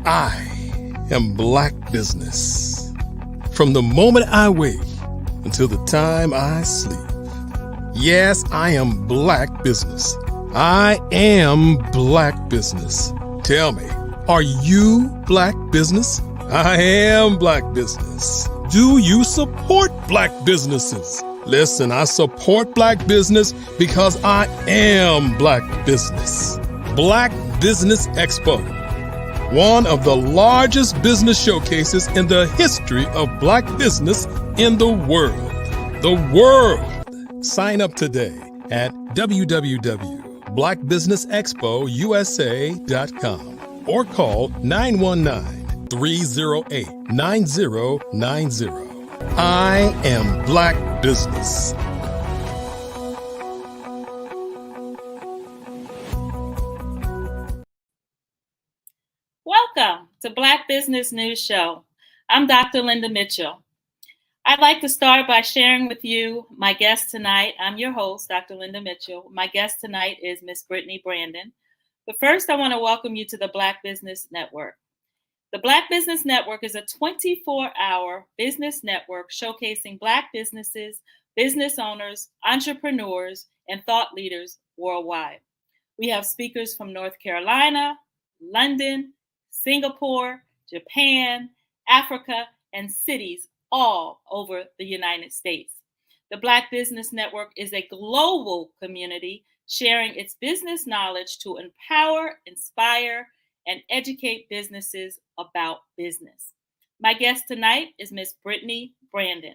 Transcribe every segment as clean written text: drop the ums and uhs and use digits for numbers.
I am Black business. From the moment I wake until the time I sleep. Yes, I am Black business. I am Black business. Tell me, are you Black business? I am Black business. Do you support Black businesses? Listen, I support Black business because I am Black business. Black Business Expo, one of the largest business showcases in the history of Black business in the world. The world! Sign up today at www.blackbusinessexpousa.com or call 919-308-9090. I am Black business. Welcome to Black Business News Show. I'm Dr. Linda Mitchell. I'd like to start by sharing with you my guest tonight. I'm your host, Dr. Linda Mitchell. My guest tonight is Miss Brittany Brandon. But first, I want to welcome you to the Black Business Network. The Black Business Network is a 24-hour business network showcasing Black businesses, business owners, entrepreneurs, and thought leaders worldwide. We have speakers from North Carolina, London, Singapore, Japan, Africa, and cities all over the United States. The Black Business Network is a global community sharing its business knowledge to empower, inspire, and educate businesses about business. My guest tonight is Miss Brittany Brandon.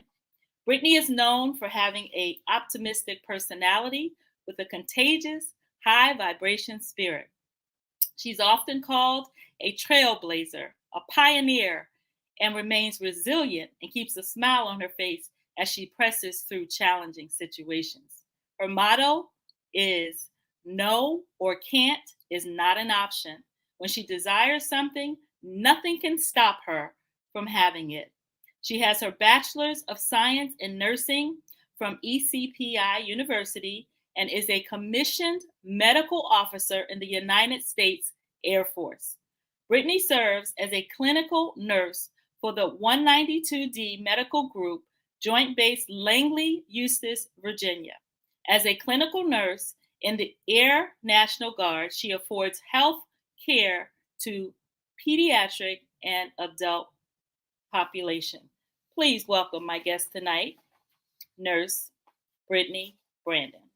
Brittany is known for having an optimistic personality with a contagious, high vibration spirit. She's often called a trailblazer, a pioneer, and remains resilient and keeps a smile on her face as she presses through challenging situations. Her motto is, "No or can't is not an option. When she desires something, nothing can stop her from having it." She has her Bachelor's of Science in Nursing from ECPI University and is a commissioned medical officer in the United States Air Force. Brittany serves as a clinical nurse for the 192D Medical Group, Joint Base Langley, Eustis, Virginia. As a clinical nurse in the Air National Guard, she affords health care to pediatric and adult population. Please welcome my guest tonight, Nurse Brittany Brandon.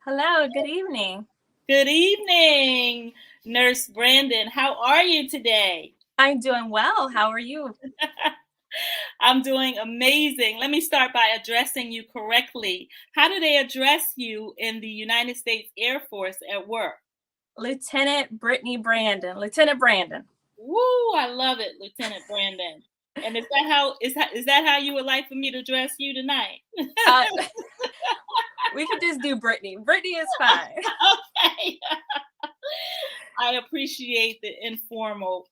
Hello, good evening. Good evening, Nurse Brandon. How are you today? I'm doing well. How are you? I'm doing amazing. Let me start by addressing you correctly. How do they address you in the United States Air Force at work? Lieutenant Brittany Brandon. Lieutenant Brandon. Woo, I love it, Lieutenant Brandon. And is that how you would like for me to address you tonight? We could just do Brittany. Brittany is fine. Okay. I appreciate the informal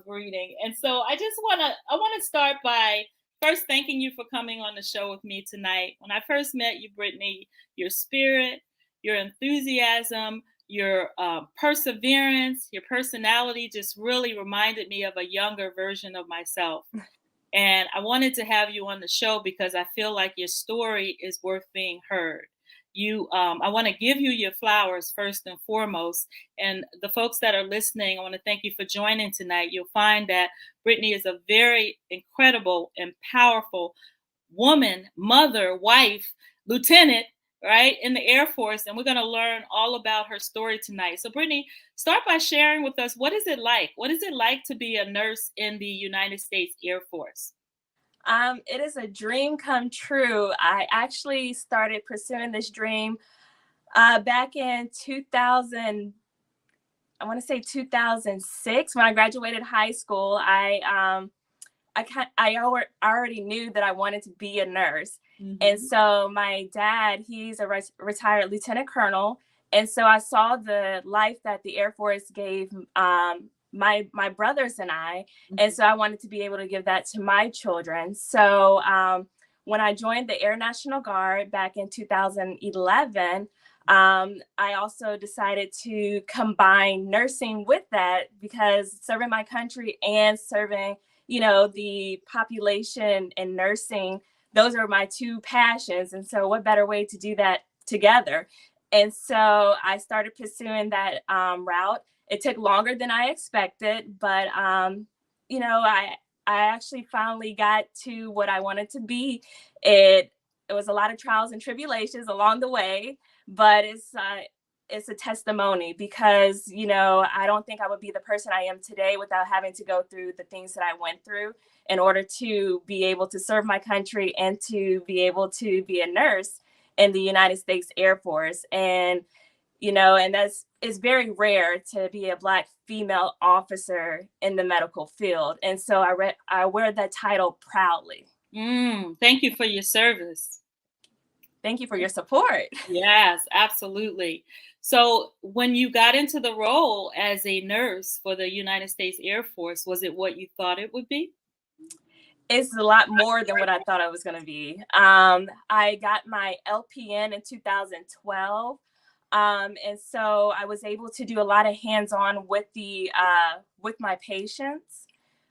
greeting. And so I want to start by first thanking you for coming on the show with me tonight. When I first met you, Brittany, your spirit, your enthusiasm, your perseverance, your personality just really reminded me of a younger version of myself. And I wanted to have you on the show because I feel like your story is worth being heard. I want to give you your flowers first and foremost. And the folks that are listening, I want to thank you for joining tonight. You'll find that Brittany is a very incredible and powerful woman, mother, wife, lieutenant, right, in the Air Force. And we're going to learn all about her story tonight. So Brittany, start by sharing with us, what is it like? What is it like to be a nurse in the United States Air Force? It is a dream come true. I actually started pursuing this dream back in 2006 when I graduated high school. I already knew that I wanted to be a nurse. Mm-hmm. And so my dad, he's a retired lieutenant colonel. And so I saw the life that the Air Force gave my brothers and I. Mm-hmm. And so I wanted to be able to give that to my children. So when I joined the Air National Guard back in 2011, I also decided to combine nursing with that, because serving my country and serving, the population and nursing, those are my two passions. And so what better way to do that together? And so I started pursuing that route. It took longer than I expected, but, I actually finally got to what I wanted to be. It was a lot of trials and tribulations along the way, but it's a testimony, because I don't think I would be the person I am today without having to go through the things that I went through in order to be able to serve my country and to be able to be a nurse in the United States Air Force. And and it's very rare to be a Black female officer in the medical field. And so I wear that title proudly. Thank you for your service. Thank you for your support. Yes, absolutely. So when you got into the role as a nurse for the United States Air Force, was it what you thought it would be? It's a lot more than what I thought it was going to be. I got my LPN in 2012. And so I was able to do a lot of hands-on with my patients,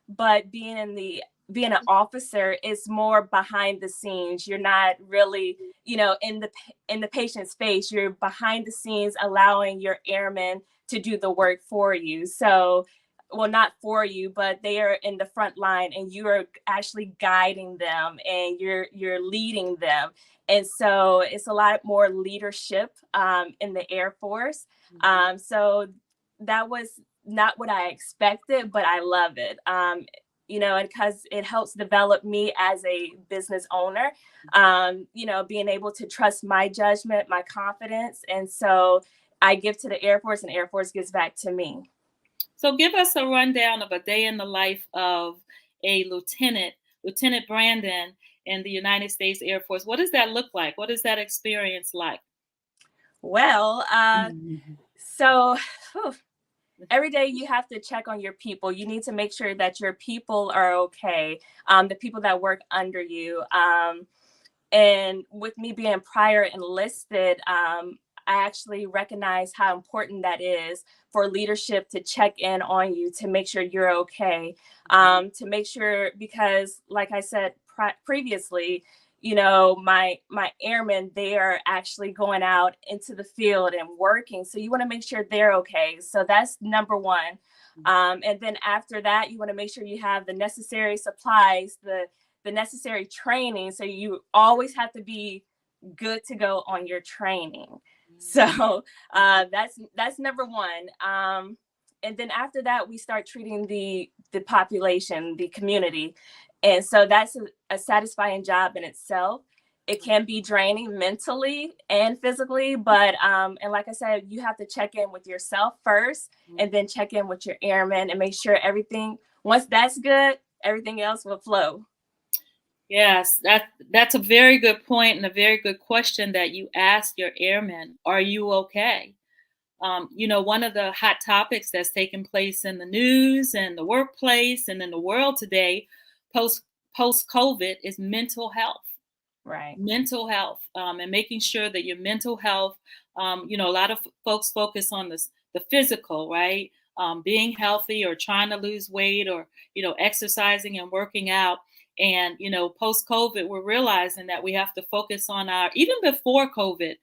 but being an officer is more behind the scenes. You're not really, in the patient's face. You're behind the scenes, allowing your airmen to do the work for you. So, well, not for you, but they are in the front line, and you are actually guiding them, and you're leading them. And so it's a lot more leadership in the Air Force. So that was not what I expected, but I love it. And because it helps develop me as a business owner, being able to trust my judgment, my confidence. And so I give to the Air Force, and Air Force gives back to me. So give us a rundown of a day in the life of a Lieutenant Brandon in the United States Air Force. What does that look like? What is that experience like? Well, so every day you have to check on your people. You need to make sure that your people are okay, the people that work under you. And with me being prior enlisted, I actually recognize how important that is for leadership to check in on you, to make sure you're okay, to make sure, because like I said previously, my airmen, they are actually going out into the field and working. So you want to make sure they're okay. So that's number one. And then after that, you want to make sure you have the necessary supplies, the necessary training. So you always have to be good to go on your training. So that's number one. And then after that, we start treating the population, the community. And so that's a satisfying job in itself. It can be draining mentally and physically, but and like I said, you have to check in with yourself first, and then check in with your airmen and make sure everything, once that's good, everything else will flow. Yes, that's a very good point and a very good question that you ask your airmen. Are you okay? One of the hot topics that's taken place in the news and the workplace and in the world today, post-COVID, is mental health. Right. Mental health, and making sure that your mental health, a lot of folks focus on the physical, right? Being healthy or trying to lose weight, or, exercising and working out. And, post-COVID, we're realizing that we have to focus on even before COVID,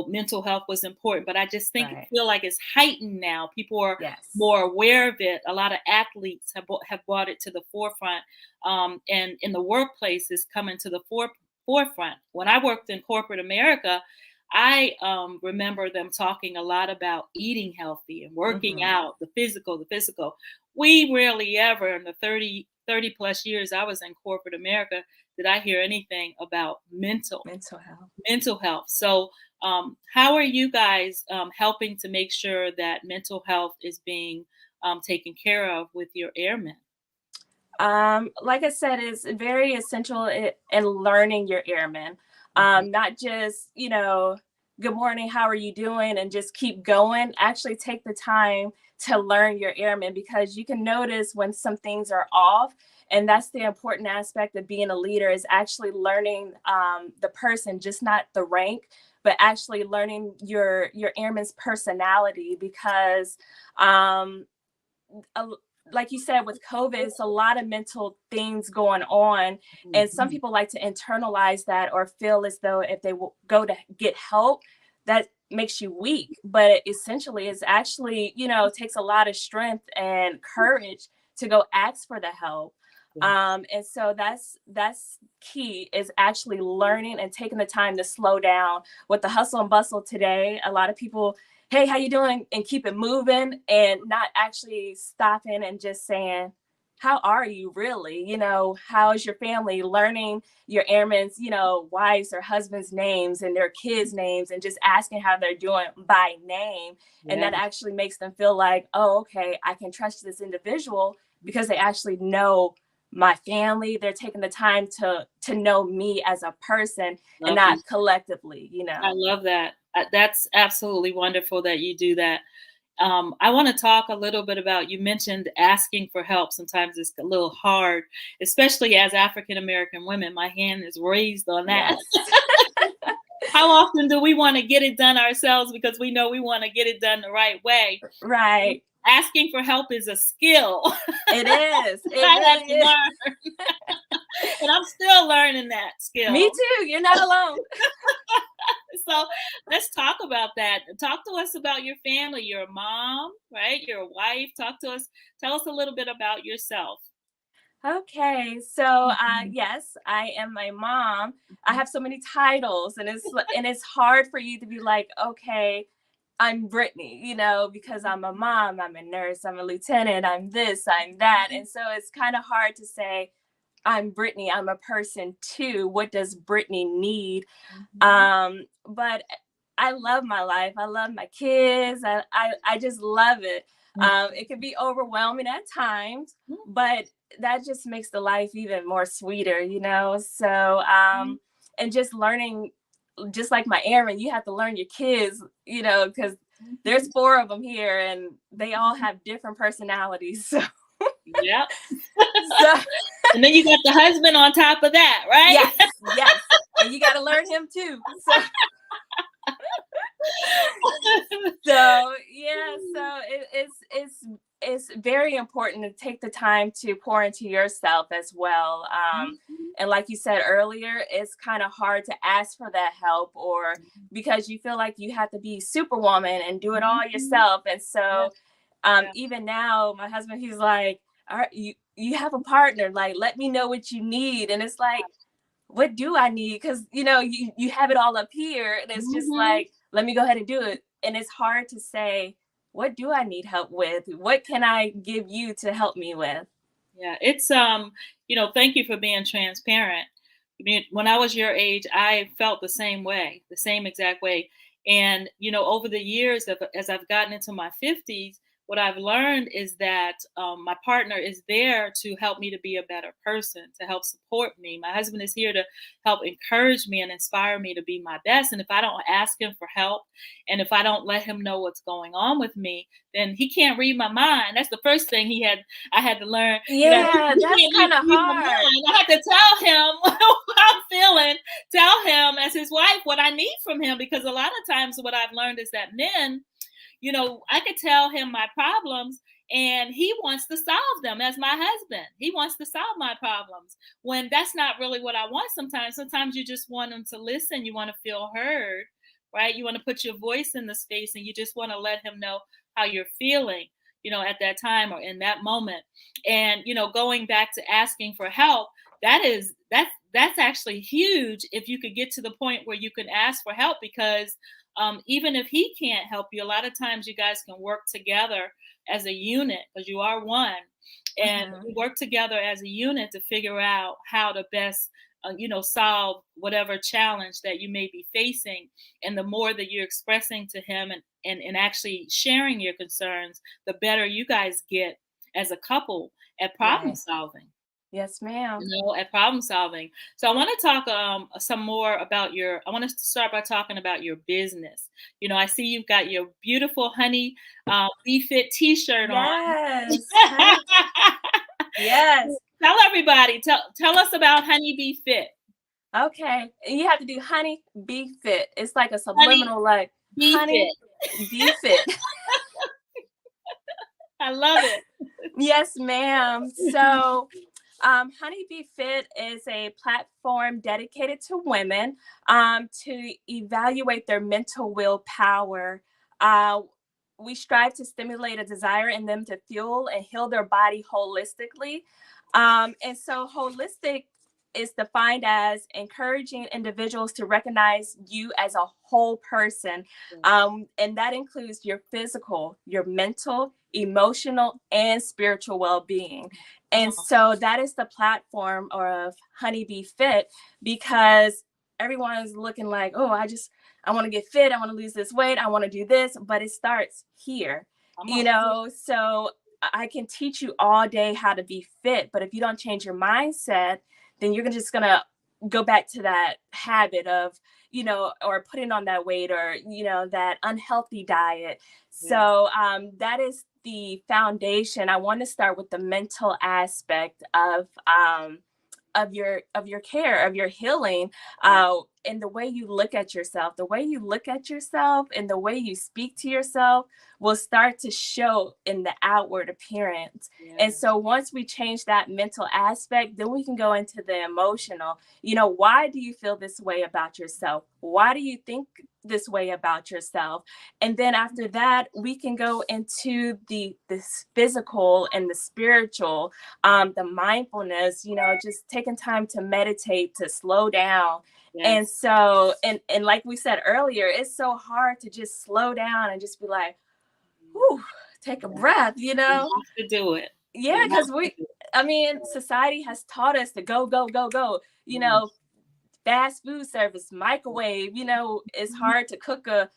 mental health was important. But I just think, Right. feel like it's heightened now. People are more aware of it. A lot of athletes have brought it to the forefront. And in the workplace, is coming to the forefront. When I worked in corporate America, I remember them talking a lot about eating healthy and working out, the physical. We rarely ever, in the 30 plus years I was in corporate America, did I hear anything about mental health. So how are you guys helping to make sure that mental health is being taken care of with your airmen? Like I said, it's very essential in learning your airmen. Not just, good morning, how are you doing? And just keep going. Actually take the time to learn your airmen, because you can notice when some things are off. And that's the important aspect of being a leader, is actually learning the person, just not the rank, but actually learning your airman's personality, because like you said, with COVID, it's a lot of mental things going on. And some people like to internalize that or feel as though if they go to get help, that makes you weak. But essentially, it's actually, takes a lot of strength and courage to go ask for the help. And so that's key, is actually learning and taking the time to slow down. With the hustle and bustle today, a lot of people, hey, how you doing? And keep it moving, and not actually stopping and just saying, how are you really? How's your family? Learning your airmen's, wives or husbands' names and their kids' names, and just asking how they're doing by name. Yeah. And that actually makes them feel like, oh, okay, I can trust this individual because they actually know my family. They're taking the time to know me as a person and not collectively, I love that. That's absolutely wonderful that you do that. I want to talk a little bit about, you mentioned asking for help. Sometimes it's a little hard, especially as African-American women. My hand is raised on that. Yes. How often do we want to get it done ourselves because we know we want to get it done the right way? Right. Asking for help is a skill. It is. I had to learn. And I'm still learning that skill. Me too. You're not alone. So let's talk about that. Talk to us about your family, your mom, right? Your wife. Talk to us. Tell us a little bit about yourself. Okay, so yes, I am my mom. I have so many titles, and it's hard for you to be like, okay, I'm Brittany, because I'm a mom, I'm a nurse, I'm a lieutenant, I'm this, I'm that. And so it's kind of hard to say, I'm Brittany, I'm a person too. What does Brittany need? But I love my life. I love my kids. I just love it. It can be overwhelming at times, but that just makes the life even more sweeter, So, and just learning, just like my airmen, you have to learn your kids, because there's 4 of them here and they all have different personalities. So. Yep. And then you got the husband on top of that, right? Yes. And you got to learn him too. So it's very important to take the time to pour into yourself as well. And like you said earlier, it's kind of hard to ask for that help, or because you feel like you have to be superwoman and do it all yourself. And so even now, my husband, he's like, all right, you have a partner, like, let me know what you need. And it's like, what do I need? Because, you have it all up here, and it's just like, let me go ahead and do it. And it's hard to say, what do I need help with? What can I give you to help me with? Yeah, it's, thank you for being transparent. I mean, when I was your age, I felt the same way, the same exact way. And, over the years, as I've gotten into my 50s, what I've learned is that my partner is there to help me to be a better person, to help support me. My husband is here to help encourage me and inspire me to be my best. And if I don't ask him for help, and if I don't let him know what's going on with me, then he can't read my mind. That's the first thing I had to learn. Yeah, that's kind of hard. I had to tell him how I'm feeling, tell him as his wife what I need from him, because a lot of times what I've learned is that men, I could tell him my problems and he wants to solve them as my husband. He wants to solve my problems when that's not really what I want sometimes. Sometimes you just want him to listen. You want to feel heard, right? You want to put your voice in the space, and you just want to let him know how you're feeling, at that time or in that moment. And, going back to asking for help, that's actually huge if you could get to the point where you can ask for help, because even if he can't help you, a lot of times you guys can work together as a unit, because you are one, and you work together as a unit to figure out how to best, solve whatever challenge that you may be facing. And the more that you're expressing to him and actually sharing your concerns, the better you guys get as a couple at problem solving. Yes, ma'am. At problem solving. So I want to talk some more about I want to start by talking about your business. I see you've got your beautiful Honey Be Fit t-shirt on. Yes. Tell everybody, tell us about Honey Be Fit. Okay. And you have to do honey, be fit. It's like a Honey, subliminal, like, be honey, fit. be fit. I love it. Yes, ma'am. So, Honey Be Fit is a platform dedicated to women to evaluate their mental willpower. Uh, we strive to stimulate a desire in them to fuel and heal their body holistically. And so, holistic is defined as encouraging individuals to recognize you as a whole person. And that includes your physical, your mental, emotional, and spiritual well being. And so that is the platform of Honey Be Fit, because everyone is looking like, oh, I want to get fit. I want to lose this weight. I want to do this. But it starts here, so I can teach you all day how to be fit. But if you don't change your mindset, then you're just going to go back to that habit of, or putting on that weight, or, that unhealthy diet. So that is the foundation. I want to start with the mental aspect of your care, of your healing, and the way you look at yourself. The way you look at yourself and the way you speak to yourself will start to show in the outward appearance. And so once we change that mental aspect, then we can go into the emotional. Why do you feel this way about yourself? Why do you think this way about yourself? And then after that, we can go into this physical and the spiritual, the mindfulness, just taking time to meditate, to slow down. And so, and like we said earlier, it's so hard to just slow down and just be like, whew, take a breath, You have to do it. Yeah, because society has taught us to go, go, go, go. Fast food service, microwave, it's hard to cook a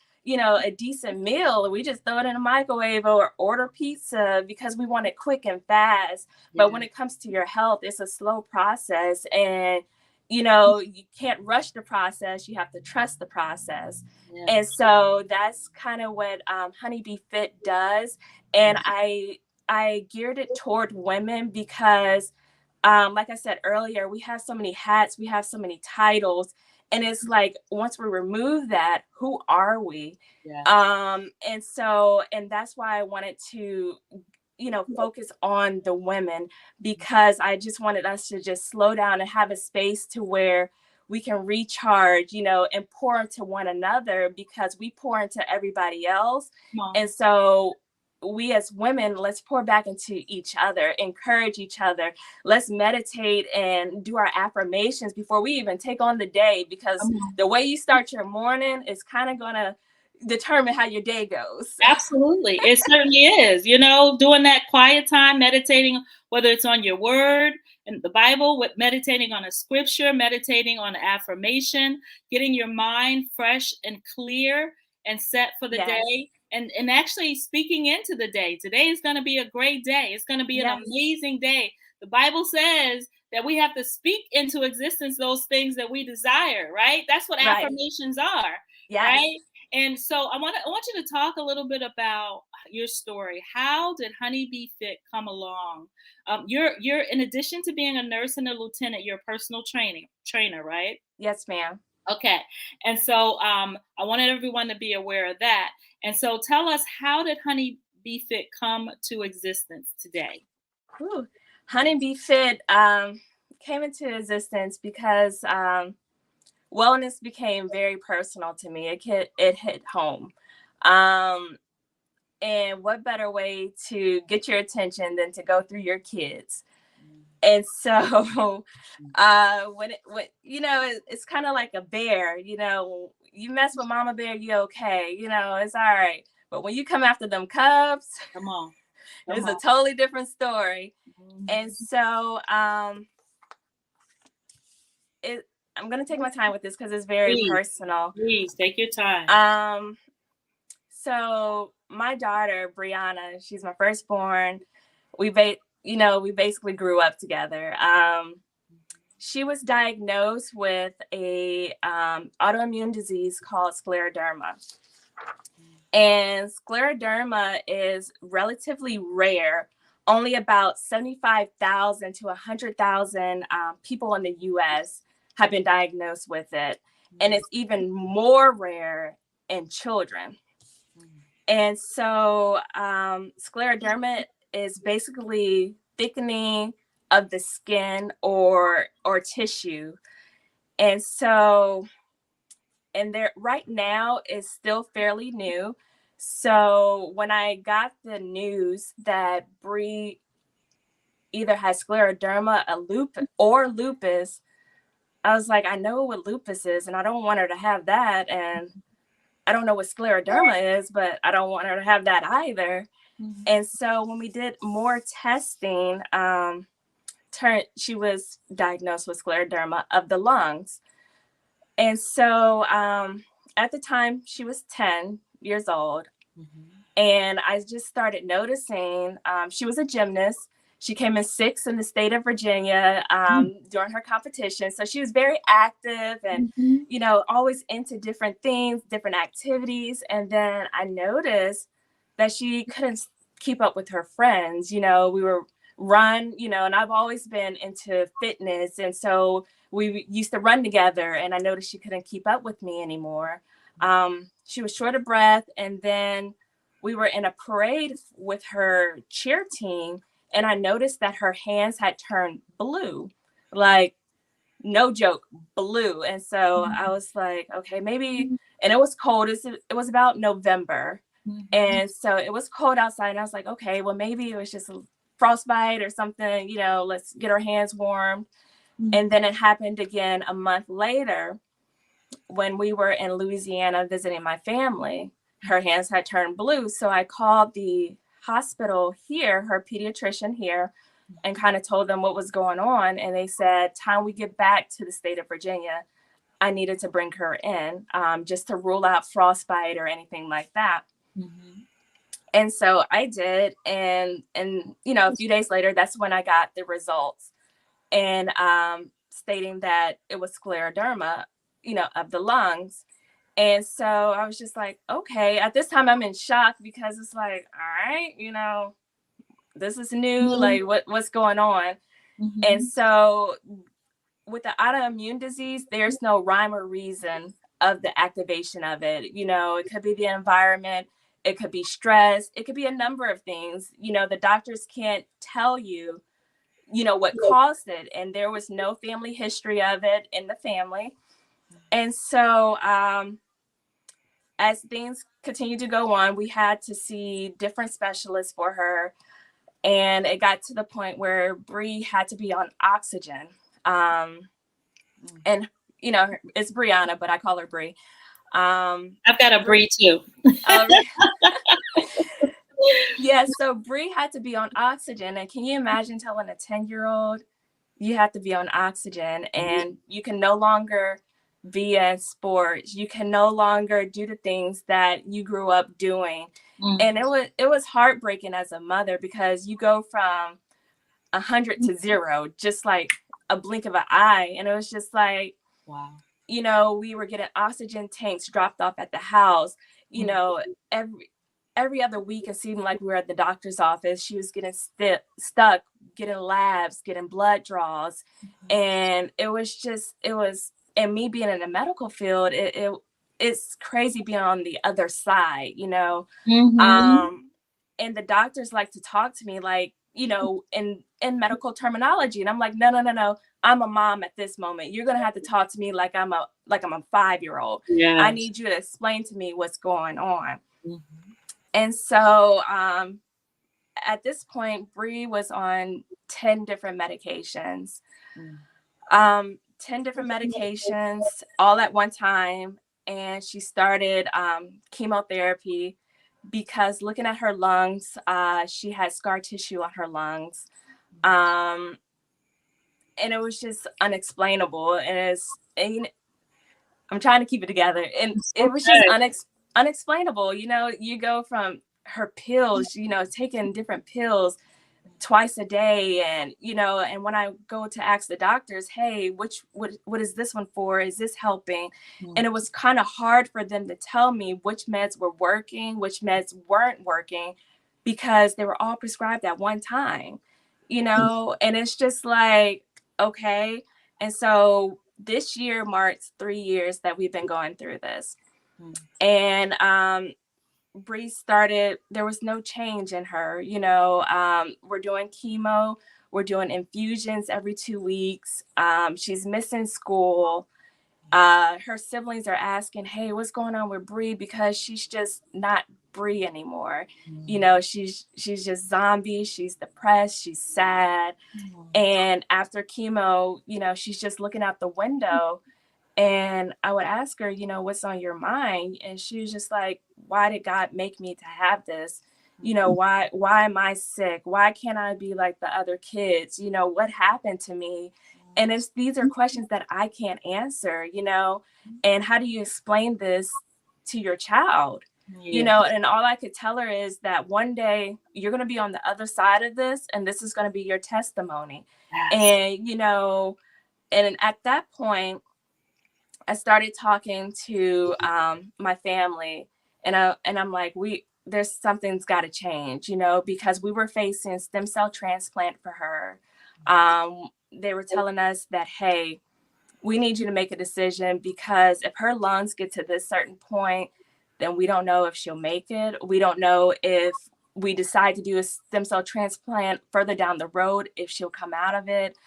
decent meal. We just throw it in a microwave or order pizza because we want it quick and fast. But when it comes to your health, it's a slow process. And, you can't rush the process. You have to trust the process. And so that's kind of what Honey Be Fit does. And I geared it toward women because like I said earlier, we have so many hats, we have so many titles. And it's like, once we remove that, who are we? And that's why I wanted to, focus on the women, because I just wanted us to just slow down and have a space to where we can recharge, and pour into one another, because we pour into everybody else. And so we as women, let's pour back into each other, encourage each other. Let's meditate and do our affirmations before we even take on the day, because the way you start your morning is kind of going to determine how your day goes. Absolutely. It certainly is. Doing that quiet time, meditating, whether it's on your word in the Bible, with meditating on a scripture, meditating on an affirmation, getting your mind fresh and clear and set for the day. And actually speaking into the day. Today is going to be a great day. It's going to be an amazing day. The Bible says that we have to speak into existence those things that we desire, right? That's what affirmations are, right? And so I want you to talk a little bit about your story. How did Honey Be Fit come along? You're in addition to being a nurse and a lieutenant, you're a personal trainer, right? Yes, ma'am. Okay. And so I wanted everyone to be aware of that. And so tell us, how did Honey Be Fit come to existence today? Honey Be Fit came into existence because wellness became very personal to me. It hit home. And what better way to get your attention than to go through your kids? And so it's kind of like a bear, you mess with mama bear, you okay, it's all right. But when you come after them cubs, it's a totally different story. And so I'm going to take my time with this because it's very personal. Please take your time. So my daughter, Brianna, she's my firstborn. We basically grew up together. She was diagnosed with a autoimmune disease called scleroderma. And scleroderma is relatively rare. Only about 75,000 to 100,000 people in the U.S. have been diagnosed with it. And it's even more rare in children. And so scleroderma is basically thickening of the skin or tissue. And so, and there right now is still fairly new. So when I got the news that Bree either has scleroderma, or lupus, I was like, I know what lupus is, and I don't want her to have that. And I don't know what scleroderma is, but I don't want her to have that either. Mm-hmm. And so when we did more testing, she was diagnosed with scleroderma of the lungs. And so at the time, she was 10 years old. Mm-hmm. And I just started noticing she was a gymnast. She came in 6th in the state of Virginia during her competition. So she was very active and, you know, always into different things, different activities. And then I noticed that she couldn't keep up with her friends. You know, we were run, you know, and I've always been into fitness. And so we used to run together, and I noticed she couldn't keep up with me anymore. She was short of breath. And then we were in a parade with her cheer team. And I noticed that her hands had turned blue, like no joke, blue. And so I was like, okay, maybe, and it was cold. It was about November. And so it was cold outside. And I was like, okay, well, maybe it was just a frostbite or something, you know, let's get her hands warm. And then it happened again a month later when we were in Louisiana visiting my family. Her hands had turned blue. So I called the hospital here, her pediatrician here, and kind of told them what was going on. And they said, time we get back to the state of Virginia, I needed to bring her in just to rule out frostbite or anything like that. Mm-hmm. And so I did. And, you know, a few days later, that's when I got the results and stating that it was scleroderma, you know, of the lungs. And so I was just like, okay, at this time I'm in shock because it's like, all right, you know, this is new, like what's going on? Mm-hmm. And so with the autoimmune disease, there's no rhyme or reason of the activation of it. You know, it could be the environment, it could be stress, it could be a number of things. You know, the doctors can't tell you, you know, what caused it. And there was no family history of it in the family. And so as things continued to go on, we had to see different specialists for her. And it got to the point where Bree had to be on oxygen. And, you know, it's Brianna, but I call her Bree. I've got a Bree too. Yeah, so Bree had to be on oxygen. And can you imagine telling a 10-year-old you have to be on oxygen and you can no longer be in sports, you can no longer do the things that you grew up doing. And it was heartbreaking as a mother because you go from 100 to 0 just like a blink of an eye. And it was just like, wow, you know, we were getting oxygen tanks dropped off at the house, you know, every other week it seemed like we were at the doctor's office. She was getting stuck getting labs, getting blood draws. And it was and me being in the medical field, it's crazy being on the other side, you know. And the doctors like to talk to me like, you know, in medical terminology. And I'm like, no. I'm a mom at this moment. You're going to have to talk to me like I'm a 5-year-old. Yes. I need you to explain to me what's going on. And so at this point, Bree was on 10 different medications. 10 different medications all at one time. And she started chemotherapy because looking at her lungs, she had scar tissue on her lungs. And it was just unexplainable. And I'm trying to keep it together. And it was just unexplainable. You know, you go from her pills, you know, taking different pills twice a day. And, you know, and when I go to ask the doctors, hey, what is this one for? Is this helping? And it was kind of hard for them to tell me which meds were working, which meds weren't working, because they were all prescribed at one time, you know, and it's just like, okay. And so this year marks 3 years that we've been going through this. Mm. And Bree started, there was no change in her. You know, we're doing chemo, we're doing infusions every 2 weeks. She's missing school. Her siblings are asking, hey, what's going on with Bree? Because she's just not Bree anymore. You know, she's just zombie. She's depressed. She's sad. And after chemo, you know, she's just looking out the window. And I would ask her, you know, what's on your mind? And she was just like, why did God make me to have this? You know, why am I sick? Why can't I be like the other kids? You know, what happened to me? And these are questions that I can't answer, you know, and how do you explain this to your child? You know, and all I could tell her is that one day you're going to be on the other side of this, and this is going to be your testimony. Yes. And, you know, and at that point, I started talking to my family, and I'm like, there's something's got to change, you know, because we were facing stem cell transplant for her. They were telling us that, hey, we need you to make a decision, because if her lungs get to this certain point, then we don't know if she'll make it. We don't know if we decide to do a stem cell transplant further down the road, if she'll come out of it.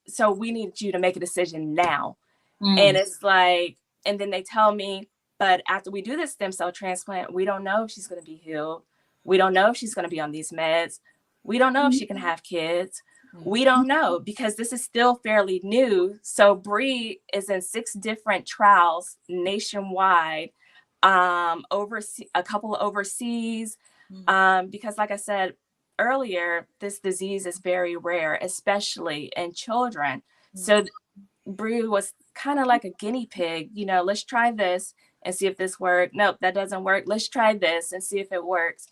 So we need you to make a decision now. And it's like, and then they tell me, but after we do this stem cell transplant, we don't know if she's going to be healed. We don't know if she's going to be on these meds. We don't know if she can have kids. We don't know, because this is still fairly new. So Bree is in 6 different trials nationwide, a couple overseas, because like I said earlier, this disease is very rare, especially in children. So Bree was kind of like a guinea pig, you know, let's try this and see if this works. Nope, that doesn't work. Let's try this and see if it works.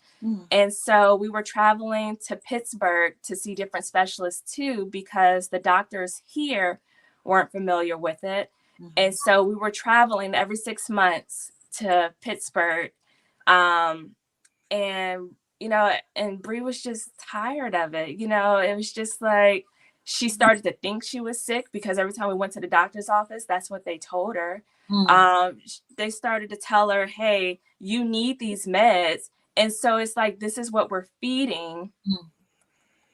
And so we were traveling to Pittsburgh to see different specialists too, because the doctors here weren't familiar with it. And so we were traveling every 6 months to Pittsburgh. And, you know, and Bree was just tired of it. You know, it was just like, she started to think she was sick, because every time we went to the doctor's office, that's what they told her. They started to tell her, hey, you need these meds. And so it's like, this is what we're feeding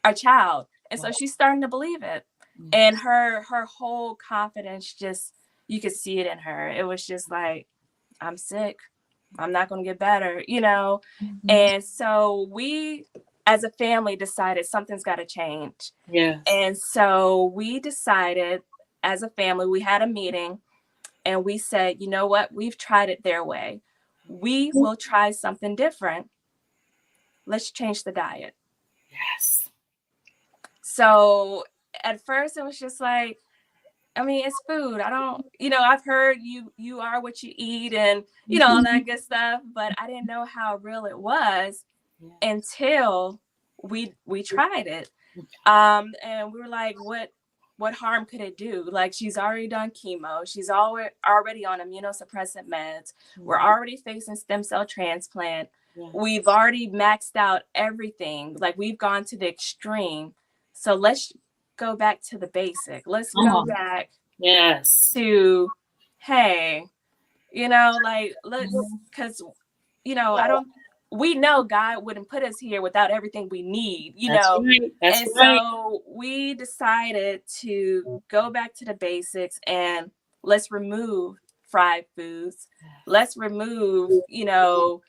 our child. And so she's starting to believe it. And her whole confidence, just, you could see it in her. It was just like, I'm sick. I'm not going to get better, you know? And so we, as a family, decided something's got to change. Yeah. And so we decided as a family, we had a meeting, and we said, you know what? We've tried it their way. We will try something different. Let's change the diet. Yes. So at first it was just like, I mean, it's food. I don't, you know, I've heard you are what you eat, and, you know, all that good stuff, but I didn't know how real it was until we tried it. And we were like, what harm could it do? Like, she's already done chemo. She's already on immunosuppressant meds. We're already facing stem cell transplant. We've already maxed out everything. Like, we've gone to the extreme. So let's go back to the basic. Let's go back to, hey, you know, like, let's, because, you know, we know God wouldn't put us here without everything we need, you know. That's right. So we decided to go back to the basics, and let's remove fried foods. Let's remove, you know,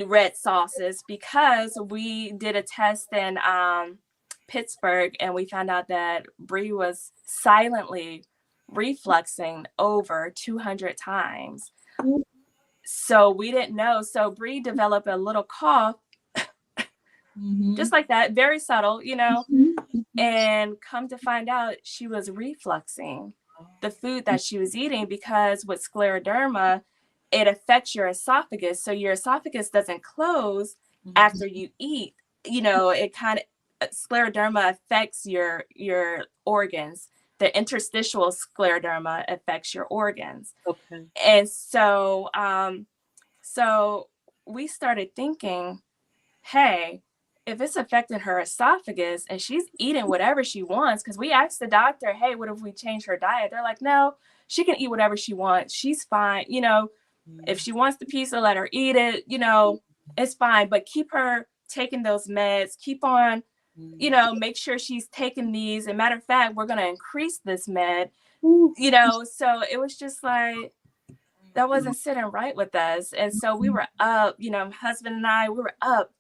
red sauces, because we did a test in Pittsburgh, and we found out that Bree was silently refluxing over 200 times. So we didn't know. So Bree developed a little cough, just like that, very subtle, you know, and come to find out, she was refluxing the food that she was eating, because with scleroderma, it affects your esophagus. So your esophagus doesn't close after you eat. You know, it kind of, scleroderma affects your organs. The interstitial scleroderma affects your organs. Okay. And so, so we started thinking, hey, if it's affecting her esophagus and she's eating whatever she wants, because we asked the doctor, hey, what if we change her diet? They're like, no, she can eat whatever she wants. She's fine. You know, if she wants the pizza, let her eat it. You know, it's fine. But keep her taking those meds. Keep on, you know, make sure she's taking these. And matter of fact, we're going to increase this med, you know. So it was just like, that wasn't sitting right with us. And so we were up, you know, husband and I, we were up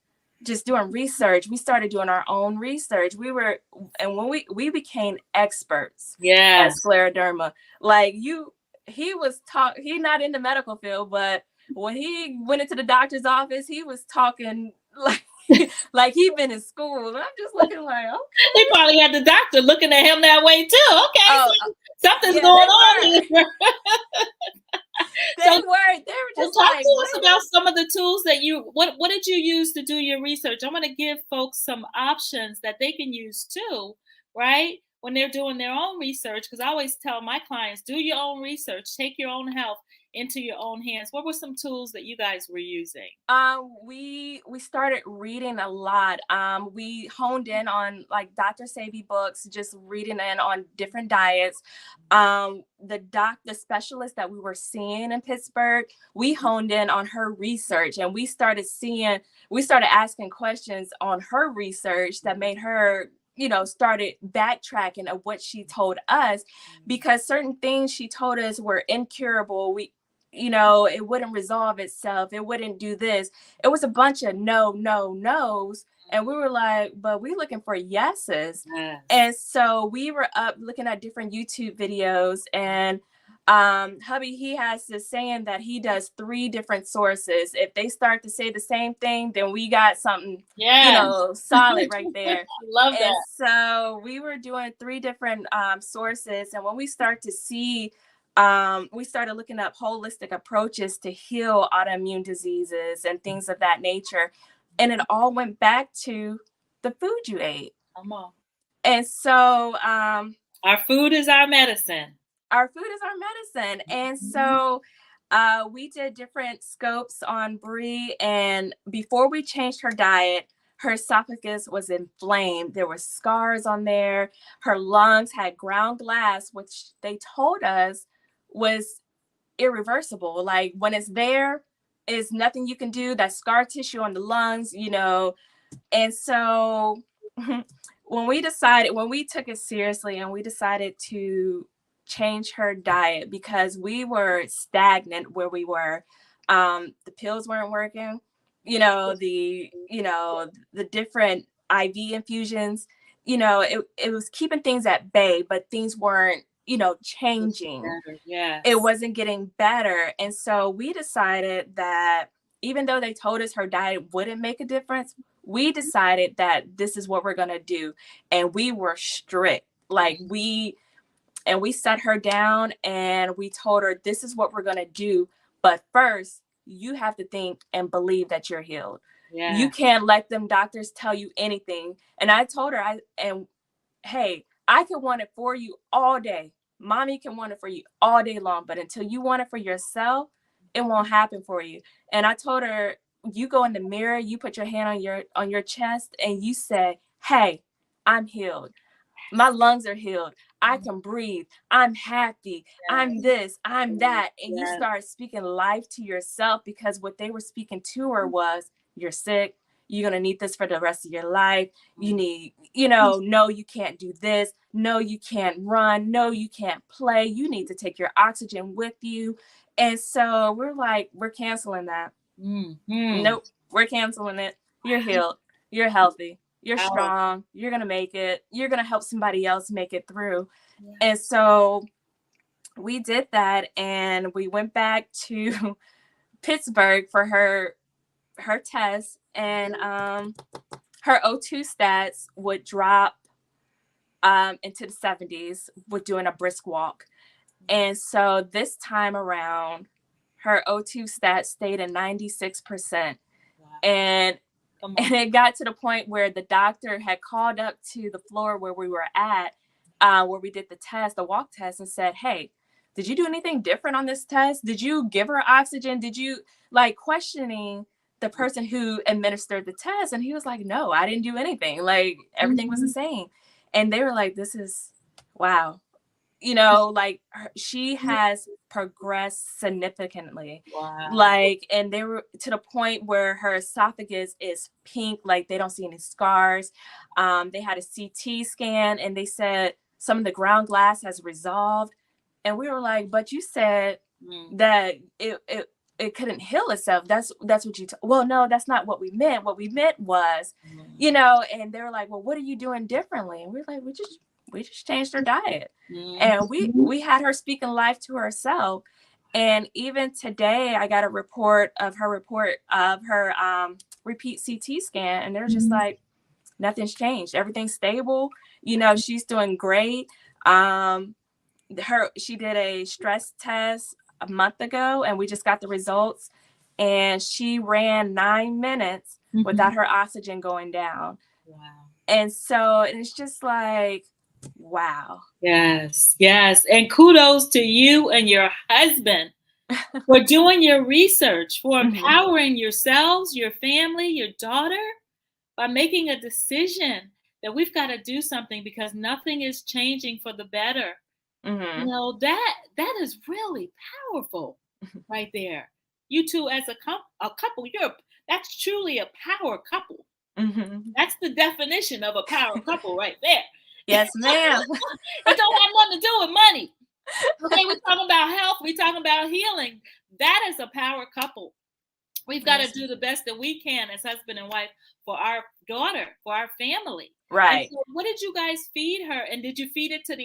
just doing research. We started doing our own research. And when we became experts at scleroderma, like he's not in the medical field, but when he went into the doctor's office, he was talking like like he'd been in school. And I'm just looking like, okay. They probably had the doctor looking at him that way too. Okay, so something's going on here. They were just talk like, to us about some of the tools that what did you use to do your research? I'm going to give folks some options that they can use too, right? When they're doing their own research, because I always tell my clients, do your own research, take your own health into your own hands. What were some tools that you guys were using? We started reading a lot. We honed in on like Dr. Sebi books, just reading in on different diets. The specialist that we were seeing in Pittsburgh, we honed in on her research, and we started asking questions on her research that made her, you know, started backtracking of what she told us, because certain things she told us were incurable. You know, it wouldn't resolve itself. It wouldn't do this. It was a bunch of no's. And we were like, but we're looking for yeses. And so we were up looking at different YouTube videos, and hubby, he has this saying that he does 3 different sources. If they start to say the same thing, then we got something, you know, solid right there. Love that. And so we were doing 3 different sources. And when we start to see, we started looking up holistic approaches to heal autoimmune diseases and things of that nature. And it all went back to the food you ate. Come on. And so our food is our medicine. Our food is our medicine. And so we did different scopes on Bree. And before we changed her diet, her esophagus was inflamed. There were scars on there. Her lungs had ground glass, which they told us was irreversible. Like when it's there, is nothing you can do. That's scar tissue on the lungs, you know. And so when we took it seriously and we decided to change her diet, because we were stagnant where we were, the pills weren't working, you know, the different IV infusions, you know, it was keeping things at bay, but things weren't, you know, changing. It wasn't getting better. And so we decided that even though they told us her diet wouldn't make a difference, we decided that this is what we're going to do. And we were strict. Like we sat her down and we told her, this is what we're going to do. But first, you have to think and believe that you're healed. You can't let them doctors tell you anything. And I told her, hey, I can want it for you all day. Mommy can want it for you all day long. But until you want it for yourself, it won't happen for you. And I told her, you go in the mirror, you put your hand on your chest, and you say, hey, I'm healed. My lungs are healed. I can breathe. I'm happy. I'm this, I'm that. And you start speaking life to yourself, because what they were speaking to her was, you're sick. You're going to need this for the rest of your life. You need, you know, no, you can't do this. No, you can't run. No, you can't play. You need to take your oxygen with you. And so we're like, we're canceling that. Nope, we're canceling it. You're healed. You're healthy. You're strong. You're going to make it. You're going to help somebody else make it through. And so we did that, and we went back to Pittsburgh for her test, and her O2 stats would drop into the 70s with doing a brisk walk. And so this time around, her O2 stats stayed at 96%. And it got to the point where the doctor had called up to the floor where we were at, where we did the walk test, and said, hey, did you do anything different on this test? Did you give her oxygen? Did you, like, questioning the person who administered the test, and he was like, no, I didn't do anything. Like everything was the same. And they were like, this is, wow. You know, like she has progressed significantly. Wow. Like, and they were to the point where her esophagus is pink, like they don't see any scars. They had a CT scan and they said some of the ground glass has resolved. And we were like, but you said that it couldn't heal itself. That's what you well, no, that's not what we meant. What we meant was, you know, and they were like, well, what are you doing differently? And we're like, we just changed her diet. And we had her speaking life to herself. And even today, I got a report of her repeat CT scan. And they're just like, nothing's changed. Everything's stable. You know, she's doing great. She did a stress test a month ago and we just got the results. And she ran 9 minutes without her oxygen going down. Wow. And so it's just like, wow. Yes. And kudos to you and your husband for doing your research, for empowering yourselves, your family, your daughter, by making a decision that we've got to do something because nothing is changing for the better. You know, that is really powerful right there. You two as a couple, that's truly a power couple. That's the definition of a power couple right there. Yes, ma'am. It don't have nothing to do with money. Okay, we're talking about health. We're talking about healing. That is a power couple. We've got to do the best that we can as husband and wife for our daughter, for our family. Right. So what did you guys feed her? And did you feed it to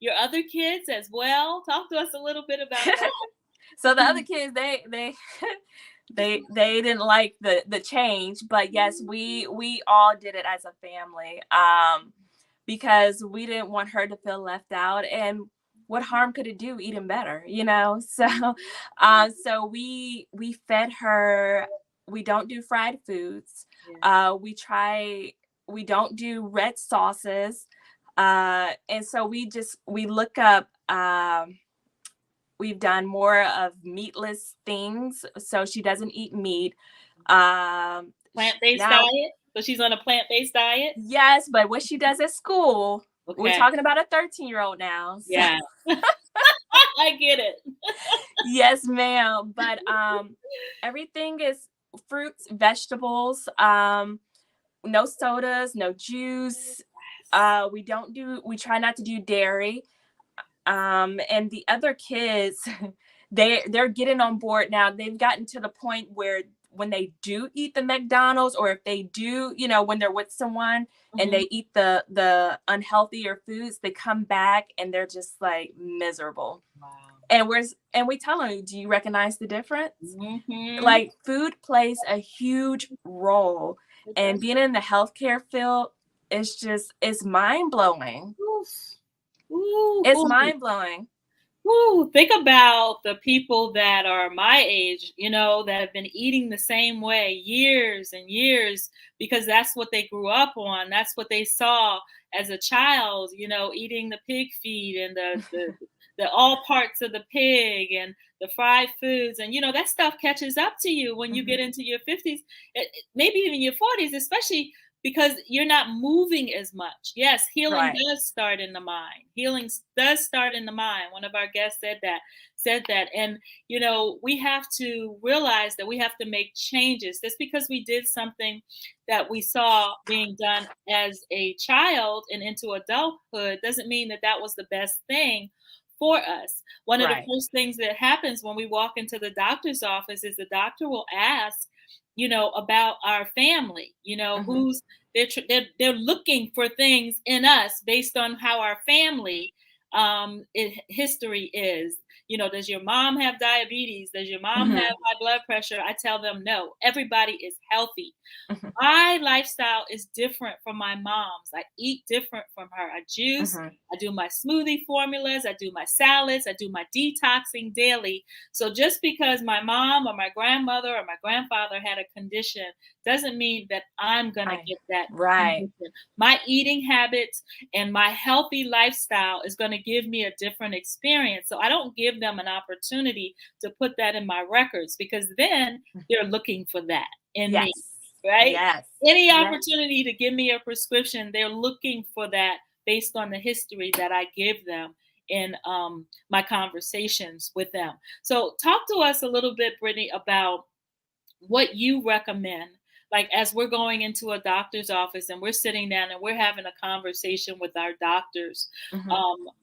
your other kids as well? Talk to us a little bit about that. So the other kids, they didn't like the change, but yes, we all did it as a family. Because we didn't want her to feel left out, and what harm could it do? Eating better, you know? So, so we fed her. We don't do fried foods. We don't do red sauces. And so we look up, we've done more of meatless things. So she doesn't eat meat. Plant-based diet? So she's on a plant-based diet? Yes, but what she does at school, we're talking about a 13-year-old now. So. Yeah. I get it. Yes, ma'am. But everything is fruits, vegetables, no sodas, no juice. We try not to do dairy. And the other kids, they're getting on board now. They've gotten to the point where when they do eat the McDonald's, or if they do, you know, when they're with someone and they eat the unhealthier foods, they come back and they're just like miserable. Wow. And we tell them, do you recognize the difference? Like food plays a huge role, and being in the healthcare field it's mind blowing. It's mind blowing. Woo, think about the people that are my age, you know, that have been eating the same way years and years because that's what they grew up on. That's what they saw as a child, you know, eating the pig feed and the all parts of the pig and the fried foods. And, you know, that stuff catches up to you when you get into your 50s, maybe even your 40s, especially because you're not moving as much. Yes, healing does start in the mind. Healing does start in the mind. One of our guests said that. And, you know, we have to realize that we have to make changes. Just because we did something that we saw being done as a child and into adulthood doesn't mean that that was the best thing for us. One of the first things that happens when we walk into the doctor's office is the doctor will ask, you know, about our family, you know, they're looking for things in us based on how our family history is. You know, does your mom have diabetes? Does your mom have high blood pressure? I tell them no. Everybody is healthy. My lifestyle is different from my mom's. I eat different from her. I juice. I do my smoothie formulas. I do my salads. I do my detoxing daily. So just because my mom or my grandmother or my grandfather had a condition doesn't mean that I'm going to get that condition. My eating habits and my healthy lifestyle is going to give me a different experience. So I don't give give them an opportunity to put that in my records, because then they're looking for that in me, right? Yes. Any opportunity to give me a prescription, they're looking for that based on the history that I give them in my conversations with them. So talk to us a little bit, Brittany, about what you recommend, like as we're going into a doctor's office and we're sitting down and we're having a conversation with our doctors,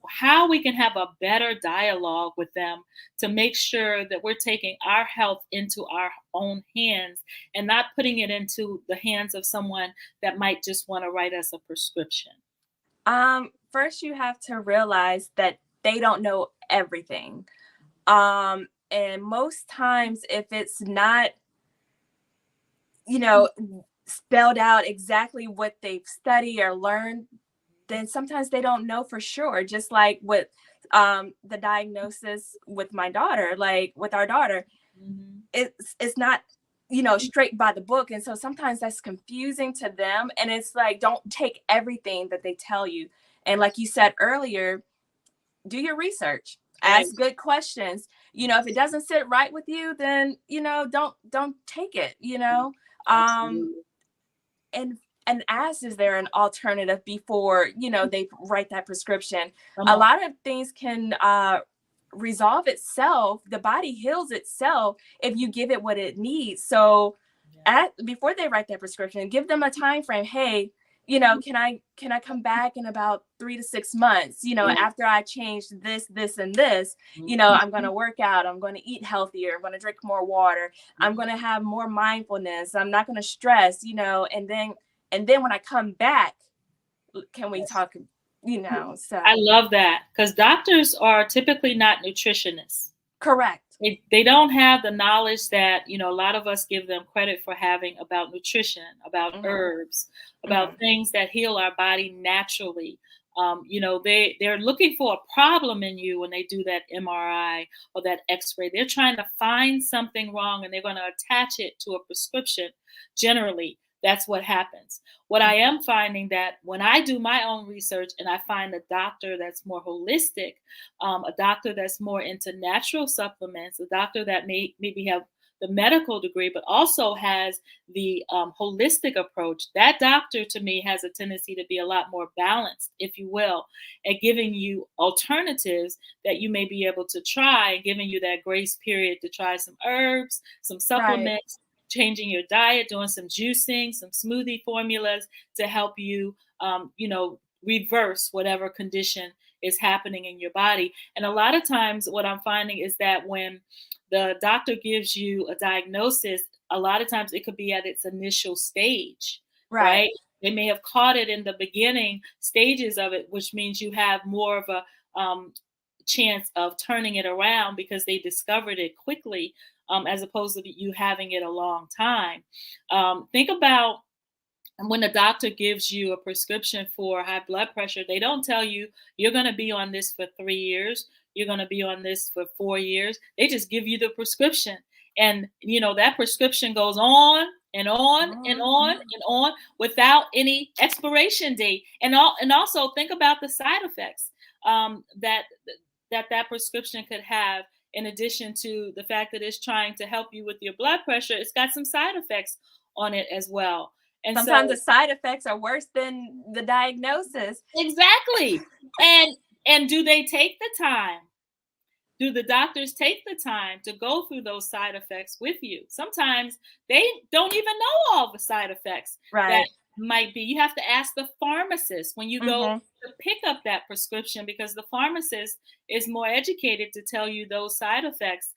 how we can have a better dialogue with them to make sure that we're taking our health into our own hands and not putting it into the hands of someone that might just want to write us a prescription. First, you have to realize that they don't know everything. And most times, if it's not, spelled out exactly what they've studied or learned, then sometimes they don't know for sure. Just like with the diagnosis with my daughter, like with our daughter, it's not, straight by the book. And so sometimes that's confusing to them. And it's like, don't take everything that they tell you. And like you said earlier, do your research, ask good questions. If it doesn't sit right with you, then, don't take it, and ask, is there an alternative before, they write that prescription? A lot of things can resolve itself. The body heals itself if you give it what it needs. So before they write that prescription, give them a time frame. Hey, can I come back in about 3 to 6 months, after I change this, and this, I'm going to work out, I'm going to eat healthier, I'm going to drink more water, I'm going to have more mindfulness, I'm not going to stress, and then when I come back, can we talk, so. I love that, because doctors are typically not nutritionists. Correct. They don't have the knowledge that, a lot of us give them credit for having about nutrition, about herbs, about things that heal our body naturally. They're looking for a problem in you when they do that MRI or that X-ray. They're trying to find something wrong and they're going to attach it to a prescription. Generally, that's what happens. What I am finding that when I do my own research and I find a doctor that's more holistic, a doctor that's more into natural supplements, a doctor that maybe have the medical degree, but also has the holistic approach, that doctor to me has a tendency to be a lot more balanced, if you will, at giving you alternatives that you may be able to try, giving you that grace period to try some herbs, some supplements, changing your diet, doing some juicing, some smoothie formulas to help you, reverse whatever condition is happening in your body. And a lot of times what I'm finding is that when the doctor gives you a diagnosis, a lot of times it could be at its initial stage, right? They may have caught it in the beginning stages of it, which means you have more of a chance of turning it around because they discovered it quickly, as opposed to you having it a long time. Think about when the doctor gives you a prescription for high blood pressure, they don't tell you you're going to be on this for 3 years. You're going to be on this for 4 years. They just give you the prescription. And, that prescription goes on and on and on and on without any expiration date. And also think about the side effects that prescription could have. In addition to the fact that it's trying to help you with your blood pressure, it's got some side effects on it as well. And sometimes the side effects are worse than the diagnosis. Exactly. And do they take the time? Do the doctors take the time to go through those side effects with you? Sometimes they don't even know all the side effects that might be. You have to ask the pharmacist when you go to pick up that prescription, because the pharmacist is more educated to tell you those side effects.